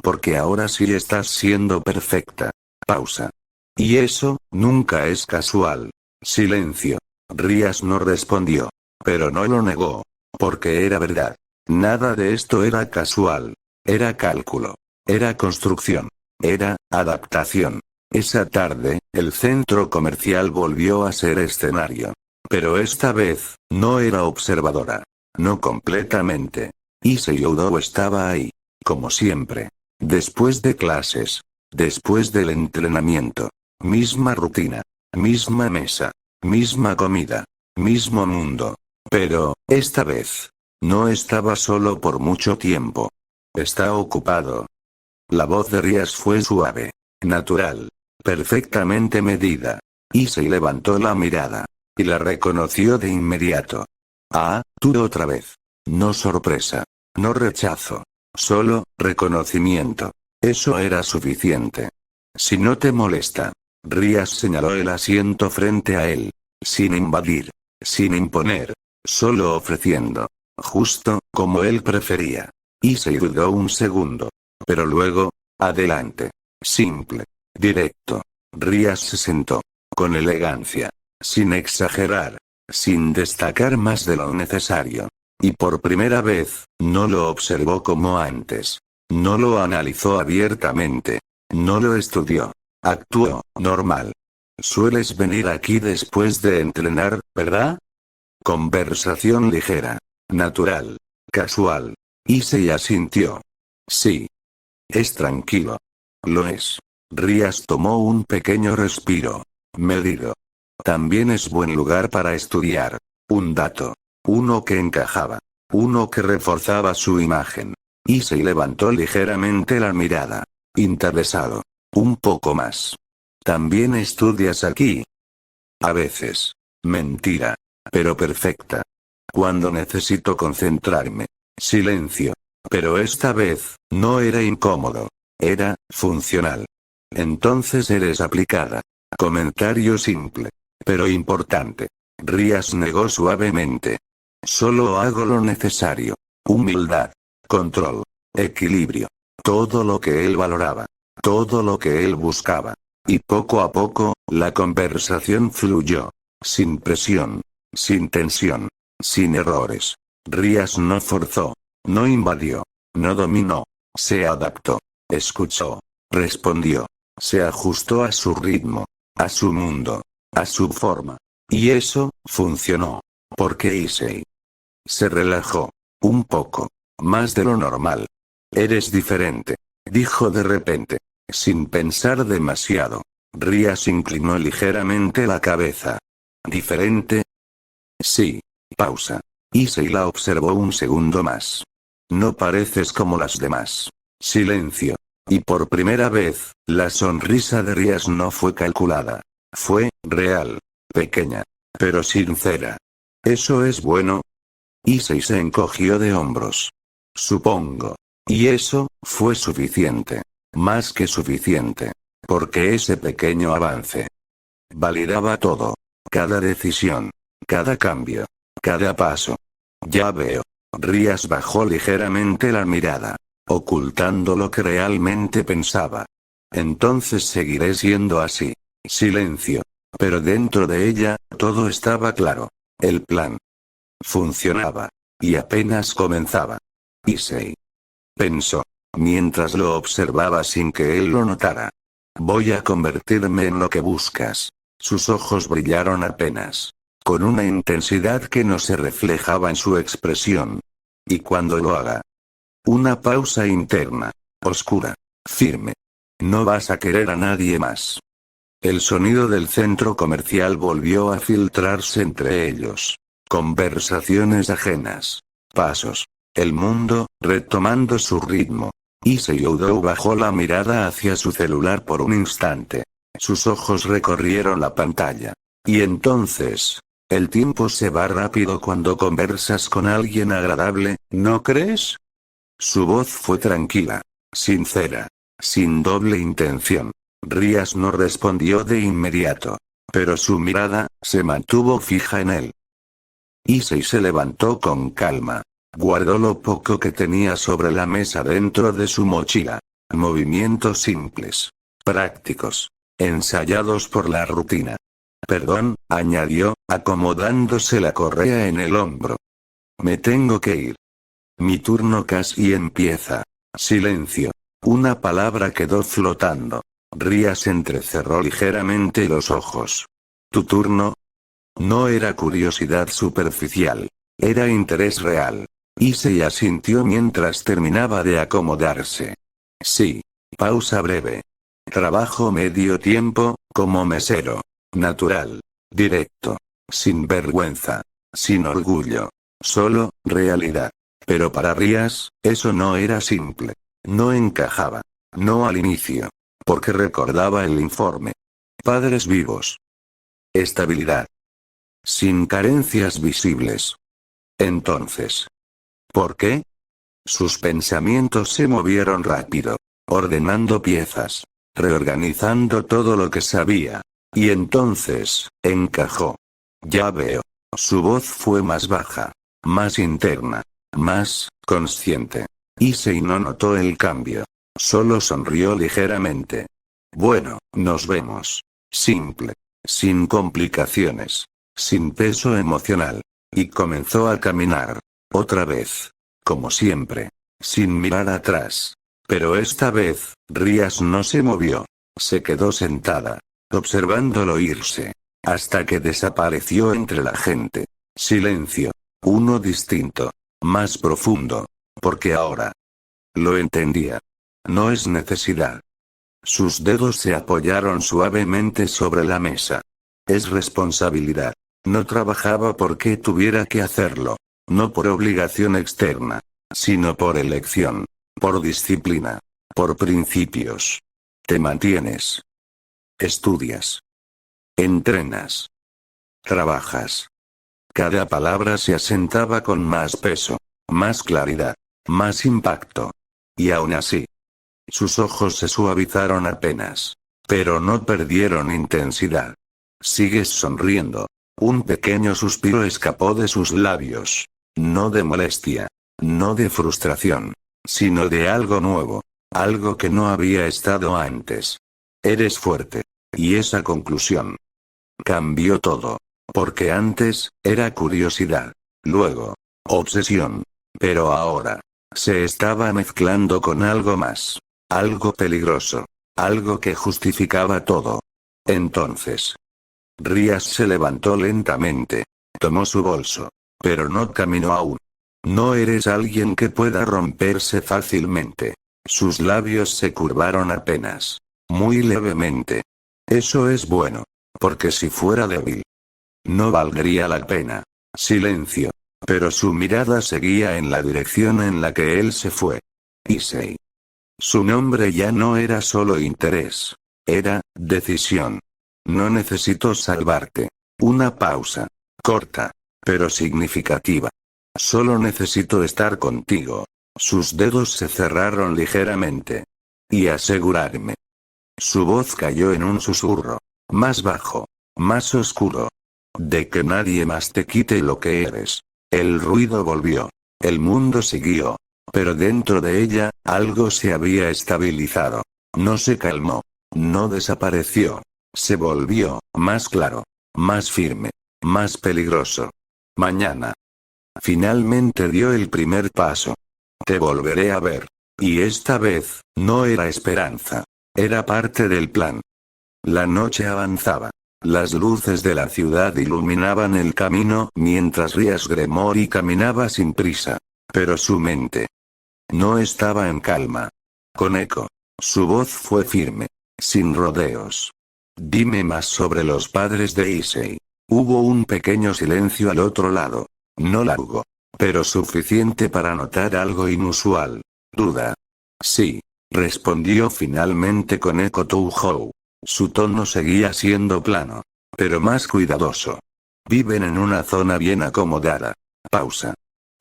Porque ahora sí estás siendo perfecta. Pausa. Y eso, nunca es casual. Silencio. Rías no respondió. Pero no lo negó. Porque era verdad. Nada de esto era casual. Era cálculo. Era construcción. Era adaptación. Esa tarde, el centro comercial volvió a ser escenario. Pero esta vez, no era observadora. No completamente. Issei Yudo estaba ahí. Como siempre. Después de clases. Después del entrenamiento. Misma rutina. Misma mesa. Misma comida. Mismo mundo. Pero, esta vez. No estaba solo por mucho tiempo. Está ocupado. La voz de Rías fue suave. Natural. Perfectamente medida. Issei levantó la mirada. Y la reconoció de inmediato. Ah, tú otra vez. No sorpresa. No rechazo. Solo, reconocimiento. Eso era suficiente. Si no te molesta. Rías señaló el asiento frente a él. Sin invadir. Sin imponer. Solo ofreciendo. Justo, como él prefería. Issei dudó un segundo. Pero luego, adelante. Simple. Directo. Rías se sentó. Con elegancia. Sin exagerar. Sin destacar más de lo necesario. Y por primera vez, no lo observó como antes. No lo analizó abiertamente. No lo estudió. Actuó, normal. Sueles venir aquí después de entrenar, ¿verdad? Conversación ligera. Natural. Casual. Issei asintió. Sí. Es tranquilo. Lo es. Rías tomó un pequeño respiro. Medido. También es buen lugar para estudiar. Un dato. Uno que encajaba. Uno que reforzaba su imagen. Issei levantó ligeramente la mirada. Interesado. Un poco más. ¿También estudias aquí? A veces. Mentira. Pero perfecta. Cuando necesito concentrarme. Silencio. Pero esta vez, no era incómodo. Era, funcional. Entonces eres aplicada. Comentario simple. Pero importante. Rías negó suavemente. Solo hago lo necesario. Humildad. Control. Equilibrio. Todo lo que él valoraba. Todo lo que él buscaba. Y poco a poco, la conversación fluyó. Sin presión. Sin tensión. Sin errores. Rías no forzó. No invadió. No dominó. Se adaptó. Escuchó. Respondió. Se ajustó a su ritmo. A su mundo. A su forma. Y eso, funcionó. Porque Issei se relajó. Un poco. Más de lo normal. Eres diferente. Dijo de repente. Sin pensar demasiado. Rías inclinó ligeramente la cabeza. ¿Diferente? Sí. Pausa. Issei la observó un segundo más. No pareces como las demás. Silencio. Y por primera vez, la sonrisa de Rías no fue calculada. Fue, real. Pequeña. Pero sincera. ¿Eso es bueno? Issei se encogió de hombros. Supongo. Y eso, fue suficiente. Más que suficiente. Porque ese pequeño avance validaba todo. Cada decisión. Cada cambio. Cada paso. Ya veo. Rías bajó ligeramente la mirada. Ocultando lo que realmente pensaba. Entonces seguiré siendo así. Silencio. Pero dentro de ella, todo estaba claro. El plan funcionaba. Y apenas comenzaba. Issei pensó. Mientras lo observaba sin que él lo notara. Voy a convertirme en lo que buscas. Sus ojos brillaron apenas. Con una intensidad que no se reflejaba en su expresión. Y cuando lo haga. Una pausa interna. Oscura. Firme. No vas a querer a nadie más. El sonido del centro comercial volvió a filtrarse entre ellos. Conversaciones ajenas. Pasos. El mundo, retomando su ritmo. Issei Oudou bajó la mirada hacia su celular por un instante. Sus ojos recorrieron la pantalla. Y entonces, el tiempo se va rápido cuando conversas con alguien agradable, ¿no crees? Su voz fue tranquila. Sincera. Sin doble intención. Rías no respondió de inmediato. Pero su mirada, se mantuvo fija en él. Issei se levantó con calma. Guardó lo poco que tenía sobre la mesa dentro de su mochila. Movimientos simples. Prácticos. Ensayados por la rutina. Perdón, añadió, acomodándose la correa en el hombro. Me tengo que ir. Mi turno casi empieza. Silencio. Una palabra quedó flotando. Rías entrecerró ligeramente los ojos. ¿Tu turno? No era curiosidad superficial. Era interés real. Issei asintió mientras terminaba de acomodarse. Sí. Pausa breve. Trabajo medio tiempo, como mesero. Natural. Directo. Sin vergüenza. Sin orgullo. Solo, realidad. Pero para Rías, eso no era simple. No encajaba. No al inicio. Porque recordaba el informe. Padres vivos. Estabilidad. Sin carencias visibles. Entonces. ¿Por qué? Sus pensamientos se movieron rápido. Ordenando piezas. Reorganizando todo lo que sabía. Y entonces, encajó. Ya veo. Su voz fue más baja. Más interna. Más, consciente. Issei no notó el cambio. Solo sonrió ligeramente. Bueno, nos vemos. Simple. Sin complicaciones. Sin peso emocional. Y comenzó a caminar. Otra vez. Como siempre. Sin mirar atrás. Pero esta vez, Rías no se movió. Se quedó sentada. Observándolo irse. Hasta que desapareció entre la gente. Silencio. Uno distinto. Más profundo. Porque ahora. Lo entendía. No es necesidad. Sus dedos se apoyaron suavemente sobre la mesa. Es responsabilidad. No trabajaba porque tuviera que hacerlo. No por obligación externa. Sino por elección. Por disciplina. Por principios. Te mantienes. Estudias. Entrenas. Trabajas. Cada palabra se asentaba con más peso, más claridad, más impacto. Y aún así, sus ojos se suavizaron apenas. Pero no perdieron intensidad. Sigues sonriendo. Un pequeño suspiro escapó de sus labios. No de molestia. No de frustración. Sino de algo nuevo. Algo que no había estado antes. Eres fuerte. Y esa conclusión cambió todo. Porque antes, era curiosidad. Luego, obsesión. Pero ahora, se estaba mezclando con algo más. Algo peligroso. Algo que justificaba todo. Entonces, Rías se levantó lentamente. Tomó su bolso. Pero no caminó aún. No eres alguien que pueda romperse fácilmente. Sus labios se curvaron apenas. Muy levemente. Eso es bueno. Porque si fuera débil, no valdría la pena. Silencio. Pero su mirada seguía en la dirección en la que él se fue. Issei. Su nombre ya no era solo interés. Era, decisión. No necesito salvarte. Una pausa. Corta. Pero significativa. Solo necesito estar contigo. Sus dedos se cerraron ligeramente. Y asegurarme. Su voz cayó en un susurro. Más bajo. Más oscuro. De que nadie más te quite lo que eres. El ruido volvió. El mundo siguió. Pero dentro de ella, algo se había estabilizado. No se calmó. No desapareció. Se volvió, más claro. Más firme. Más peligroso. Mañana. Finalmente dio el primer paso. Te volveré a ver. Y esta vez, no era esperanza. Era parte del plan. La noche avanzaba. Las luces de la ciudad iluminaban el camino mientras Rías Gremory caminaba sin prisa. Pero su mente no estaba en calma. Con eco. Su voz fue firme. Sin rodeos. Dime más sobre los padres de Issei. Hubo un pequeño silencio al otro lado. No largo. Pero suficiente para notar algo inusual. Duda. Sí. Respondió finalmente con eco Touhou. Su tono seguía siendo plano. Pero más cuidadoso. Viven en una zona bien acomodada. Pausa.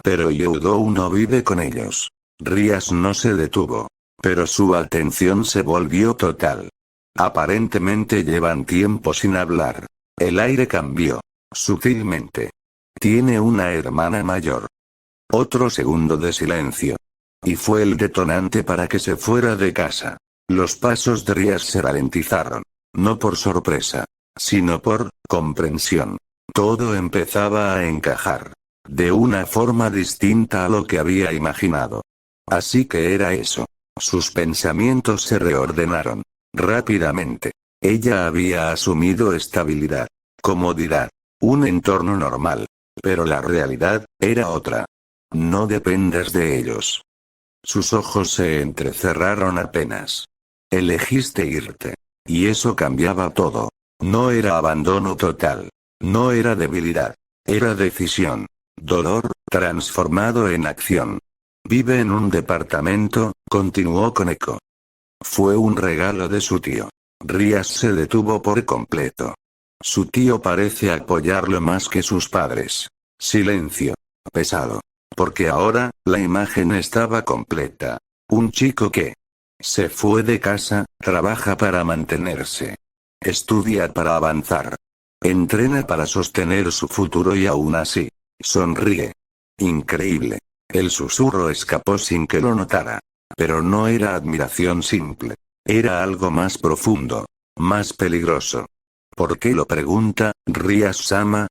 Pero Youdou no vive con ellos. Rías no se detuvo. Pero su atención se volvió total. Aparentemente llevan tiempo sin hablar. El aire cambió. Sutilmente. Tiene una hermana mayor. Otro segundo de silencio. Y fue el detonante para que se fuera de casa. Los pasos de Rías se ralentizaron. No por sorpresa. Sino por comprensión. Todo empezaba a encajar. De una forma distinta a lo que había imaginado. Así que era eso. Sus pensamientos se reordenaron. Rápidamente. Ella había asumido estabilidad. Comodidad. Un entorno normal. Pero la realidad, era otra. No dependes de ellos. Sus ojos se entrecerraron apenas. Elegiste irte. Y eso cambiaba todo. No era abandono total. No era debilidad. Era decisión. Dolor, transformado en acción. Vive en un departamento, continuó con eco. Fue un regalo de su tío. Rías se detuvo por completo. Su tío parece apoyarlo más que sus padres. Silencio. Pesado. Porque ahora, la imagen estaba completa. Un chico que se fue de casa, trabaja para mantenerse. Estudia para avanzar. Entrena para sostener su futuro y aún así, sonríe. Increíble. El susurro escapó sin que lo notara. Pero no era admiración simple. Era algo más profundo. Más peligroso. ¿Por qué lo pregunta, Rías-sama?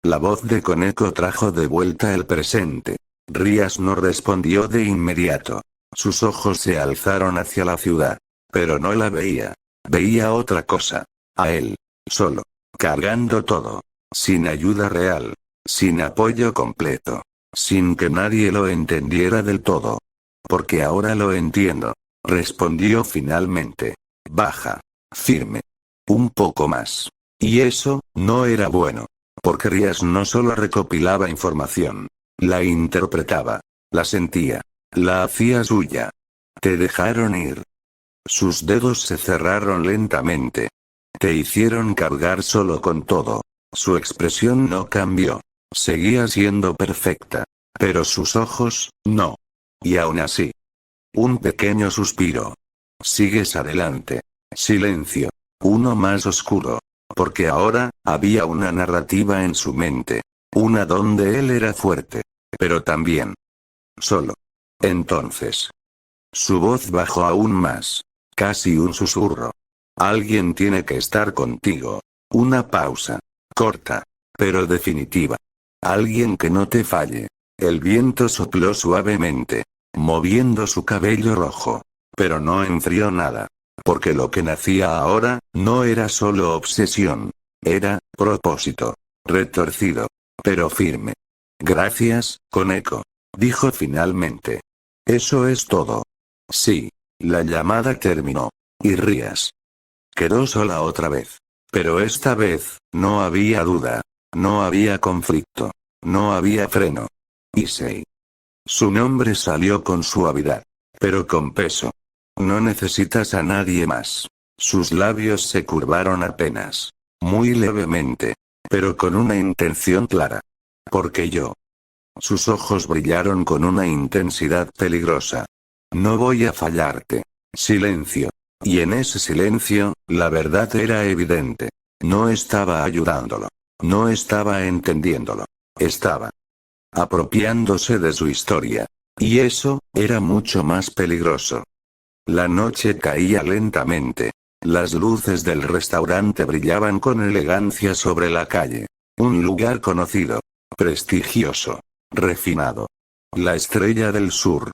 La voz de Koneko trajo de vuelta el presente. Rías no respondió de inmediato. Sus ojos se alzaron hacia la ciudad. Pero no la veía. Veía otra cosa. A él. Solo. Cargando todo. Sin ayuda real. Sin apoyo completo. Sin que nadie lo entendiera del todo. Porque ahora lo entiendo. Respondió finalmente. Baja. Firme. Un poco más. Y eso, no era bueno. Porque Rías no solo recopilaba información. La interpretaba. La sentía. La hacía suya. Te dejaron ir. Sus dedos se cerraron lentamente. Te hicieron cargar solo con todo. Su expresión no cambió. Seguía siendo perfecta. Pero sus ojos, no. Y aún así. Un pequeño suspiro. Sigues adelante. Silencio. Uno más oscuro. Porque ahora, había una narrativa en su mente. Una donde él era fuerte. Pero también. Solo. Entonces. Su voz bajó aún más. Casi un susurro. Alguien tiene que estar contigo. Una pausa. Corta. Pero definitiva. Alguien que no te falle. El viento sopló suavemente. Moviendo su cabello rojo. Pero no enfrió nada. Porque lo que nacía ahora, no era solo obsesión. Era, propósito. Retorcido. Pero firme. Gracias, Koneko. Dijo finalmente. Eso es todo. Sí. La llamada terminó. Y Rías quedó sola otra vez. Pero esta vez, no había duda. No había conflicto. No había freno. Issei. Su nombre salió con suavidad. Pero con peso. No necesitas a nadie más. Sus labios se curvaron apenas. Muy levemente. Pero con una intención clara. Porque yo. Sus ojos brillaron con una intensidad peligrosa. No voy a fallarte. Silencio. Y en ese silencio, la verdad era evidente. No estaba ayudándolo. No estaba entendiéndolo. Estaba apropiándose de su historia. Y eso, era mucho más peligroso. La noche caía lentamente. Las luces del restaurante brillaban con elegancia sobre la calle. Un lugar conocido. Prestigioso. Refinado. La estrella del sur.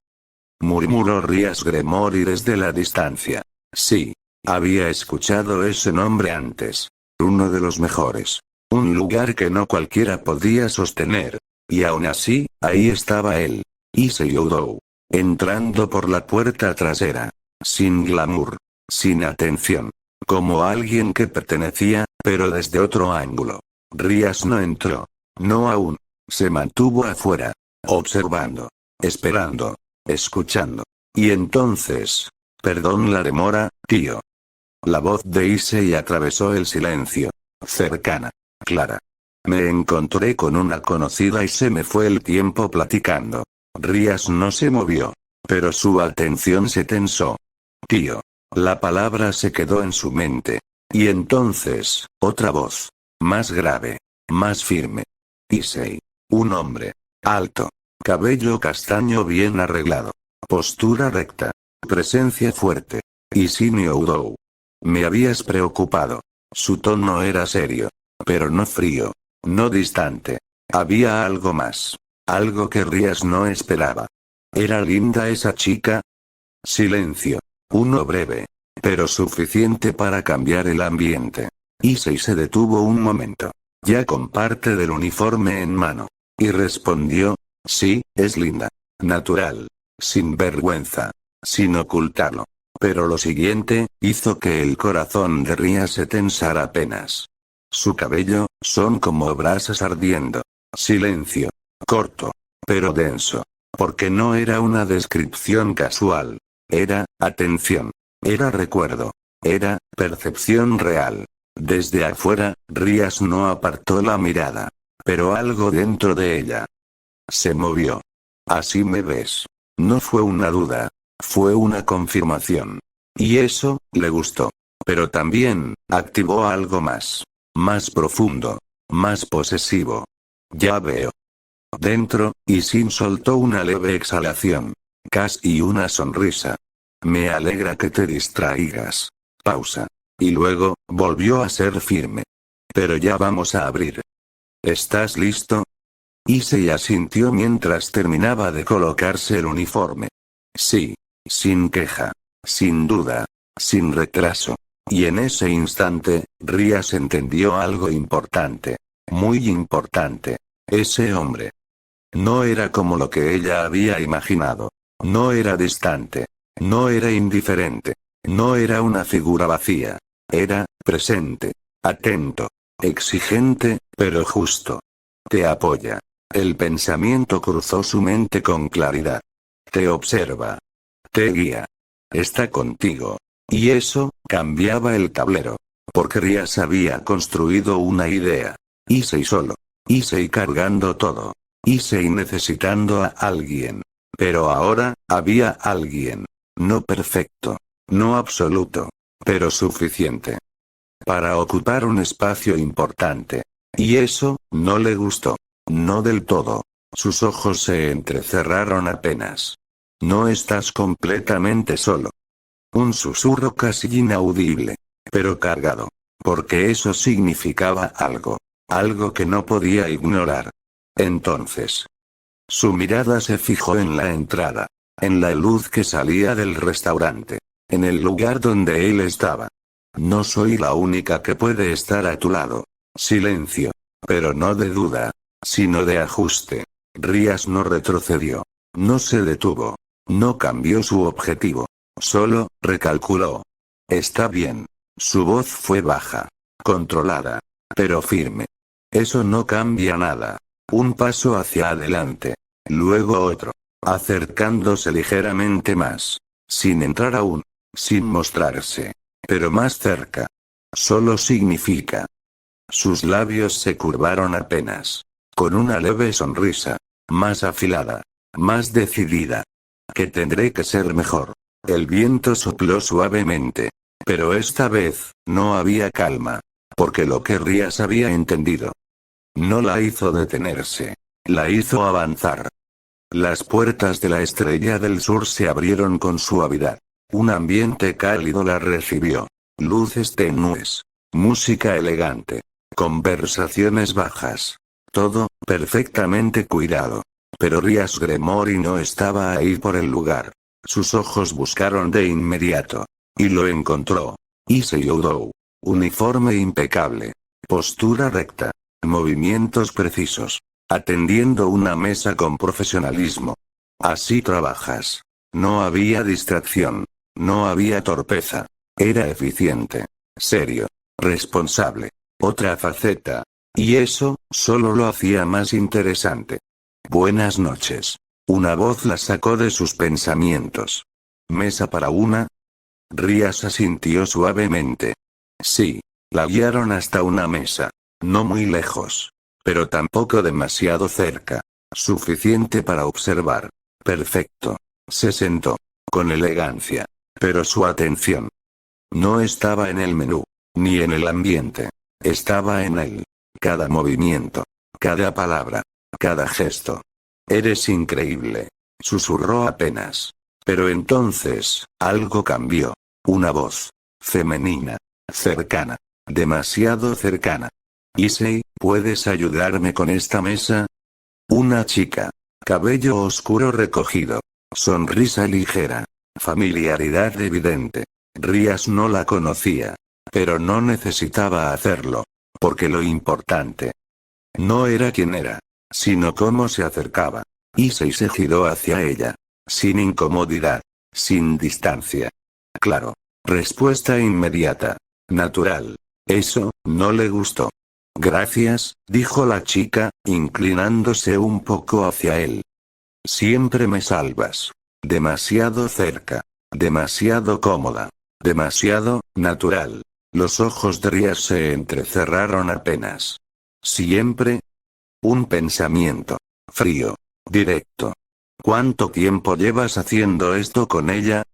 Murmuró Rías Gremory desde la distancia. Sí. Había escuchado ese nombre antes. Uno de los mejores. Un lugar que no cualquiera podía sostener. Y aún así, ahí estaba él. Issei Oudou. Entrando por la puerta trasera. Sin glamour. Sin atención. Como alguien que pertenecía, pero desde otro ángulo. Rías no entró. No aún. Se mantuvo afuera. Observando. Esperando. Escuchando. Y entonces. Perdón la demora, tío. La voz de Issei atravesó el silencio. Cercana. Clara. Me encontré con una conocida y se me fue el tiempo platicando. Rías no se movió. Pero su atención se tensó. Tío. La palabra se quedó en su mente. Y entonces, otra voz. Más grave. Más firme. Issei. Un hombre. Alto. Cabello castaño bien arreglado. Postura recta. Presencia fuerte. Issei Oudou. Me habías preocupado. Su tono era serio. Pero no frío. No distante. Había algo más. Algo que Rías no esperaba. ¿Era linda esa chica? Silencio. Uno breve. Pero suficiente para cambiar el ambiente. Issei se detuvo un momento. Ya con parte del uniforme en mano. Y respondió. Sí, es linda. Natural. Sin vergüenza. Sin ocultarlo. Pero lo siguiente, hizo que el corazón de Rías se tensara apenas. Su cabello, son como brasas ardiendo. Silencio. Corto. Pero denso. Porque no era una descripción casual. Era, atención. Era recuerdo. Era, percepción real. Desde afuera, Rías no apartó la mirada. Pero algo dentro de ella se movió. Así me ves. No fue una duda. Fue una confirmación. Y eso, le gustó. Pero también, activó algo más. Más profundo. Más posesivo. Ya veo. Dentro, Issei soltó una leve exhalación. Casi una sonrisa. Me alegra que te distraigas. Pausa. Y luego, volvió a ser firme. Pero ya vamos a abrir. ¿Estás listo? Issei asintió mientras terminaba de colocarse el uniforme. Sí. Sin queja. Sin duda. Sin retraso. Y en ese instante, Rías entendió algo importante. Muy importante. Ese hombre. No era como lo que ella había imaginado. No era distante. No era indiferente. No era una figura vacía. Era, presente. Atento. Exigente, pero justo. Te apoya. El pensamiento cruzó su mente con claridad. Te observa. Te guía. Está contigo. Y eso, cambiaba el tablero. Porque Rías había construido una idea. Issei solo. Issei cargando todo. Issei necesitando a alguien. Pero ahora, había alguien. No perfecto. No absoluto. Pero suficiente. Para ocupar un espacio importante. Y eso, no le gustó. No del todo. Sus ojos se entrecerraron apenas. No estás completamente solo. Un susurro casi inaudible. Pero cargado. Porque eso significaba algo. Algo que no podía ignorar. Entonces. Su mirada se fijó en la entrada. En la luz que salía del restaurante. En el lugar donde él estaba. No soy la única que puede estar a tu lado. Silencio. Pero no de duda. Sino de ajuste. Rías no retrocedió. No se detuvo. No cambió su objetivo. Solo, recalculó. Está bien. Su voz fue baja. Controlada. Pero firme. Eso no cambia nada. Un paso hacia adelante. Luego otro. Acercándose ligeramente más. Sin entrar aún. Sin mostrarse. Pero más cerca. Solo significa. Sus labios se curvaron apenas. Con una leve sonrisa. Más afilada. Más decidida. Que tendré que ser mejor. El viento sopló suavemente. Pero esta vez, no había calma. Porque lo que Rías había entendido. No la hizo detenerse. La hizo avanzar. Las puertas de la Estrella del Sur se abrieron con suavidad. Un ambiente cálido la recibió. Luces tenues. Música elegante. Conversaciones bajas. Todo, perfectamente cuidado. Pero Rías Gremory no estaba ahí por el lugar. Sus ojos buscaron de inmediato. Y lo encontró. Issei Oudou. Uniforme impecable. Postura recta. Movimientos precisos. Atendiendo una mesa con profesionalismo. Así trabajas. No había distracción. No había torpeza. Era eficiente. Serio. Responsable. Otra faceta. Y eso, solo lo hacía más interesante. Buenas noches. Una voz la sacó de sus pensamientos. ¿Mesa para una? Rías asintió suavemente. Sí. La guiaron hasta una mesa. No muy lejos. Pero tampoco demasiado cerca. Suficiente para observar. Perfecto. Se sentó. Con elegancia. Pero su atención no estaba en el menú. Ni en el ambiente. Estaba en él. Cada movimiento. Cada palabra. Cada gesto. Eres increíble. Susurró apenas. Pero entonces, algo cambió. Una voz. Femenina. Cercana. Demasiado cercana. Issei, ¿puedes ayudarme con esta mesa? Una chica. Cabello oscuro recogido. Sonrisa ligera. Familiaridad evidente. Rías no la conocía. Pero no necesitaba hacerlo. Porque lo importante no era quién era, sino cómo se acercaba. Issei se giró hacia ella. Sin incomodidad. Sin distancia. Claro. Respuesta inmediata. Natural. Eso, no le gustó. Gracias, dijo la chica, inclinándose un poco hacia él. Siempre me salvas. Demasiado cerca. Demasiado cómoda. Demasiado, natural. Los ojos de Rías se entrecerraron apenas. Siempre. Un pensamiento. Frío. Directo. ¿Cuánto tiempo llevas haciendo esto con ella?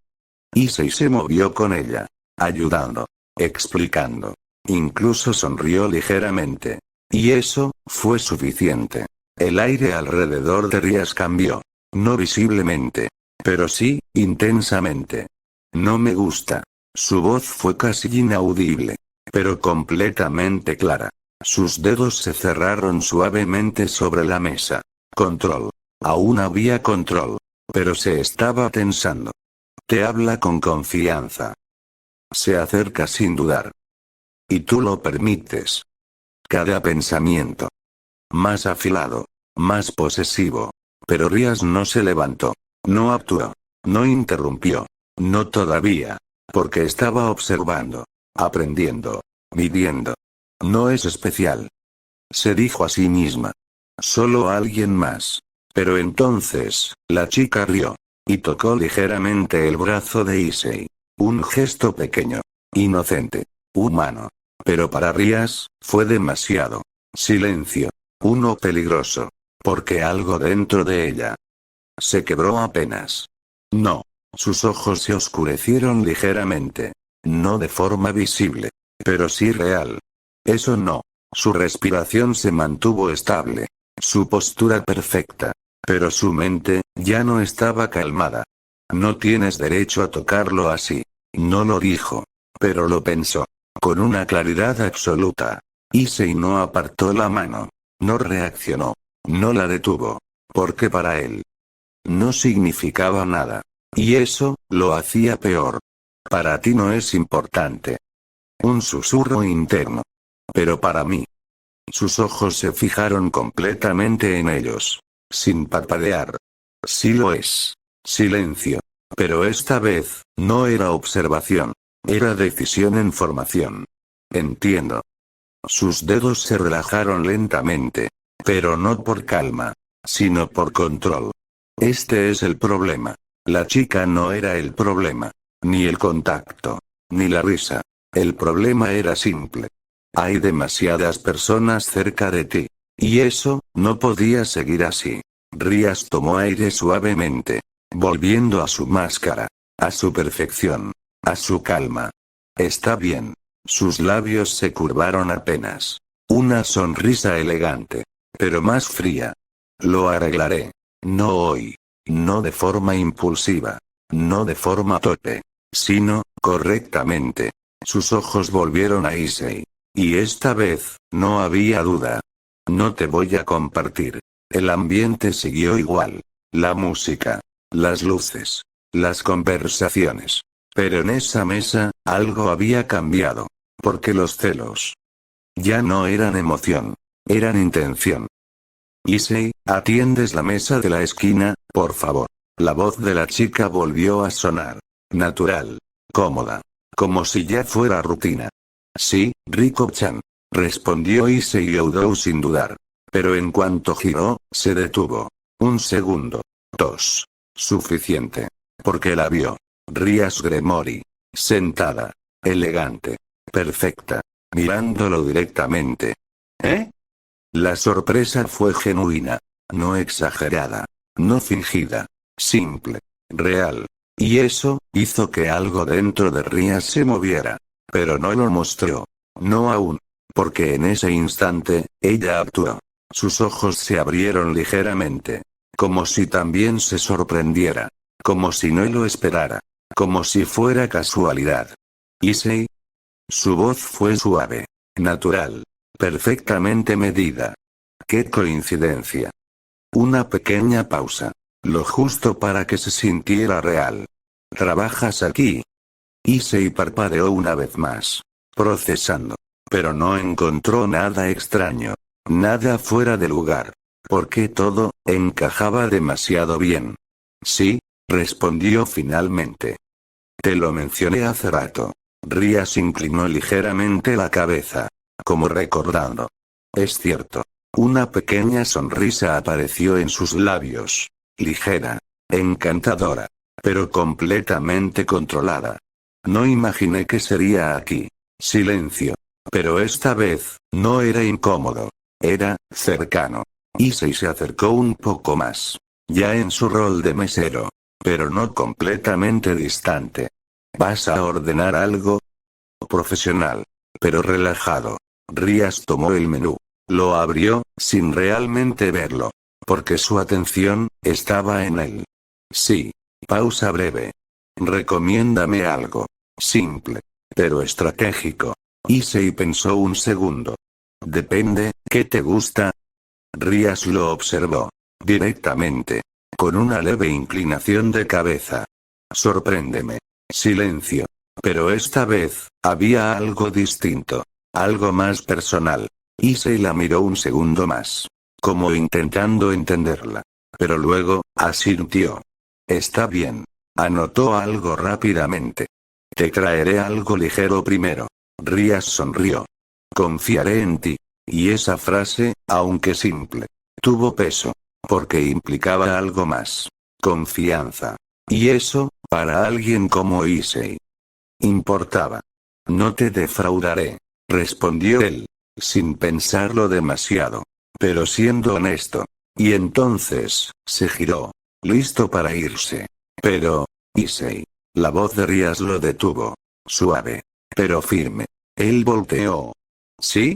Issei se movió con ella. Ayudando. Explicando. Incluso sonrió ligeramente. Y eso, fue suficiente. El aire alrededor de Rías cambió. No visiblemente. Pero sí, intensamente. No me gusta. Su voz fue casi inaudible. Pero completamente clara. Sus dedos se cerraron suavemente sobre la mesa. Control. Aún había control. Pero se estaba tensando. Te habla con confianza. Se acerca sin dudar. Y tú lo permites. Cada pensamiento. Más afilado. Más posesivo. Pero Rías no se levantó. No actuó. No interrumpió. No todavía. Porque estaba observando. Aprendiendo. Midiendo. No es especial. Se dijo a sí misma. Solo alguien más. Pero entonces, la chica rió. Y tocó ligeramente el brazo de Issei. Un gesto pequeño. Inocente. Humano. Pero para Rías, fue demasiado. Silencio. Uno peligroso. Porque algo dentro de ella se quebró apenas. No. Sus ojos se oscurecieron ligeramente. No de forma visible. Pero sí real. Eso no. Su respiración se mantuvo estable. Su postura perfecta. Pero su mente, ya no estaba calmada. No tienes derecho a tocarlo así. No lo dijo. Pero lo pensó. Con una claridad absoluta. Issei no apartó la mano. No reaccionó. No la detuvo. Porque para él no significaba nada. Y eso, lo hacía peor. Para ti no es importante. Un susurro interno. Pero para mí. Sus ojos se fijaron completamente en ellos. Sin parpadear. Sí lo es. Silencio. Pero esta vez, no era observación. Era decisión en formación. Entiendo. Sus dedos se relajaron lentamente. Pero no por calma. Sino por control. Este es el problema. La chica no era el problema. Ni el contacto. Ni la risa. El problema era simple. Hay demasiadas personas cerca de ti. Y eso, no podía seguir así. Rías tomó aire suavemente. Volviendo a su máscara. A su perfección. A su calma. Está bien. Sus labios se curvaron apenas. Una sonrisa elegante. Pero más fría. Lo arreglaré. No hoy. No de forma impulsiva. No de forma torpe. Sino, correctamente. Sus ojos volvieron a Issei. Y esta vez, no había duda. No te voy a compartir. El ambiente siguió igual. La música. Las luces. Las conversaciones. Pero en esa mesa, algo había cambiado. Porque los celos ya no eran emoción. Eran intención. Issei, ¿atiendes la mesa de la esquina, por favor? La voz de la chica volvió a sonar. Natural. Cómoda. Como si ya fuera rutina. Sí, Riko-chan. Respondió Issei Youdou sin dudar. Pero en cuanto giró, se detuvo. Un segundo. 2. Suficiente. Porque la vio. Rías Gremory. Sentada. Elegante. Perfecta. Mirándolo directamente. ¿Eh? La sorpresa fue genuina. No exagerada. No fingida. Simple. Real. Y eso, hizo que algo dentro de Rías se moviera. Pero no lo mostró. No aún. Porque en ese instante, ella actuó. Sus ojos se abrieron ligeramente. Como si también se sorprendiera. Como si no lo esperara. Como si fuera casualidad. Issei. Su voz fue suave. Natural. Perfectamente medida. ¡Qué coincidencia! Una pequeña pausa. Lo justo para que se sintiera real. ¿Trabajas aquí? Issei parpadeó una vez más. Procesando. Pero no encontró nada extraño. Nada fuera de lugar. Porque todo, encajaba demasiado bien. Sí, respondió finalmente. Te lo mencioné hace rato. Rías inclinó ligeramente la cabeza. Como recordando. Es cierto. Una pequeña sonrisa apareció en sus labios. Ligera. Encantadora. Pero completamente controlada. No imaginé que sería aquí. Silencio. Pero esta vez, no era incómodo. Era, cercano. Issei se acercó un poco más. Ya en su rol de mesero. Pero no completamente distante. ¿Vas a ordenar algo? Profesional. Pero relajado. Rías tomó el menú. Lo abrió, sin realmente verlo. Porque su atención, estaba en él. Sí. Pausa breve. Recomiéndame algo. Simple. Pero estratégico. Issei pensó un segundo. Depende, ¿qué te gusta? Rías lo observó. Directamente. Con una leve inclinación de cabeza. Sorpréndeme. Silencio. Pero esta vez, había algo distinto. Algo más personal. Issei la miró un segundo más. Como intentando entenderla. Pero luego, asintió. Está bien. Anotó algo rápidamente. Te traeré algo ligero primero. Rías sonrió. Confiaré en ti. Y esa frase, aunque simple, tuvo peso. Porque implicaba algo más. Confianza. Y eso, para alguien como Issei, importaba. No te defraudaré. Respondió él. Sin pensarlo demasiado. pero siendo honesto. Y entonces, se giró. Listo para irse. Pero, Issei. La voz de Rías lo detuvo. Suave. Pero firme. Él volteó. ¿Sí?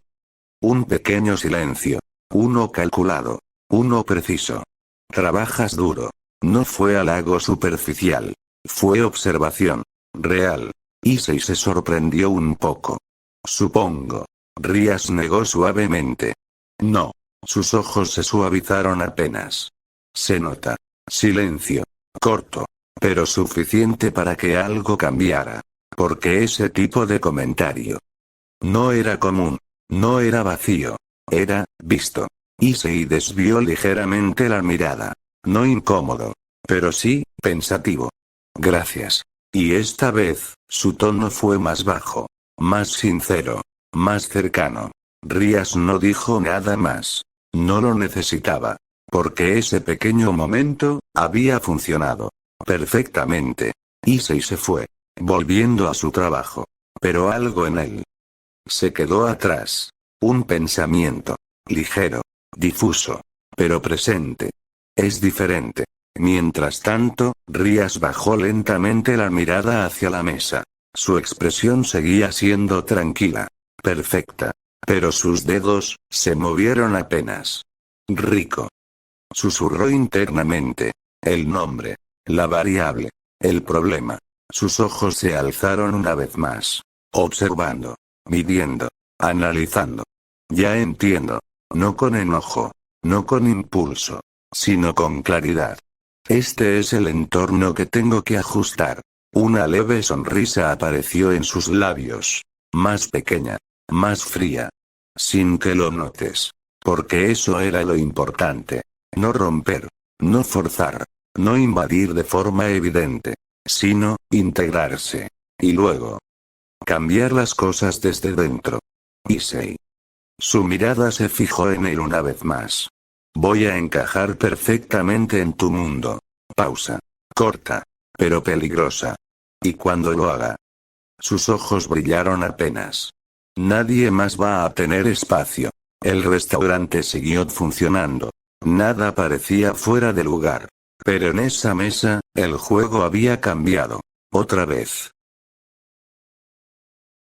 Un pequeño silencio. Uno calculado. Uno preciso. Trabajas duro. No fue halago superficial. Fue observación. Real. Issei se sorprendió un poco. Supongo. Rías negó suavemente. No. Sus ojos se suavizaron apenas. Se nota. Silencio. Corto. Pero suficiente para que algo cambiara. Porque ese tipo de comentario no era común. No era vacío. Era, visto. Issei desvió ligeramente la mirada. No incómodo. Pero sí, pensativo. Gracias. Y esta vez, su tono fue más bajo. Más sincero. Más cercano. Rías no dijo nada más. No lo necesitaba. Porque ese pequeño momento, había funcionado perfectamente. Issei se fue. Volviendo a su trabajo. Pero algo en él se quedó atrás. Un pensamiento. Ligero. Difuso. Pero presente. Es diferente. Mientras tanto, Rías bajó lentamente la mirada hacia la mesa. Su expresión seguía siendo tranquila. Perfecta. Pero sus dedos, se movieron apenas. Rico. Susurró internamente. El nombre. La variable. El problema. Sus ojos se alzaron una vez más. Observando. Midiendo. Analizando. Ya entiendo. No con enojo. No con impulso. Sino con claridad. Este es el entorno que tengo que ajustar. Una leve sonrisa apareció en sus labios. Más pequeña. Más fría. Sin que lo notes. Porque eso era lo importante. No romper. No forzar. No invadir de forma evidente. Sino, integrarse. Y luego cambiar las cosas desde dentro. Issei. Su mirada se fijó en él una vez más. Voy a encajar perfectamente en tu mundo. Pausa. Corta. Pero peligrosa. Y cuando lo haga. Sus ojos brillaron apenas. Nadie más va a tener espacio. El restaurante siguió funcionando. Nada parecía fuera de lugar. Pero en esa mesa, el juego había cambiado. Otra vez.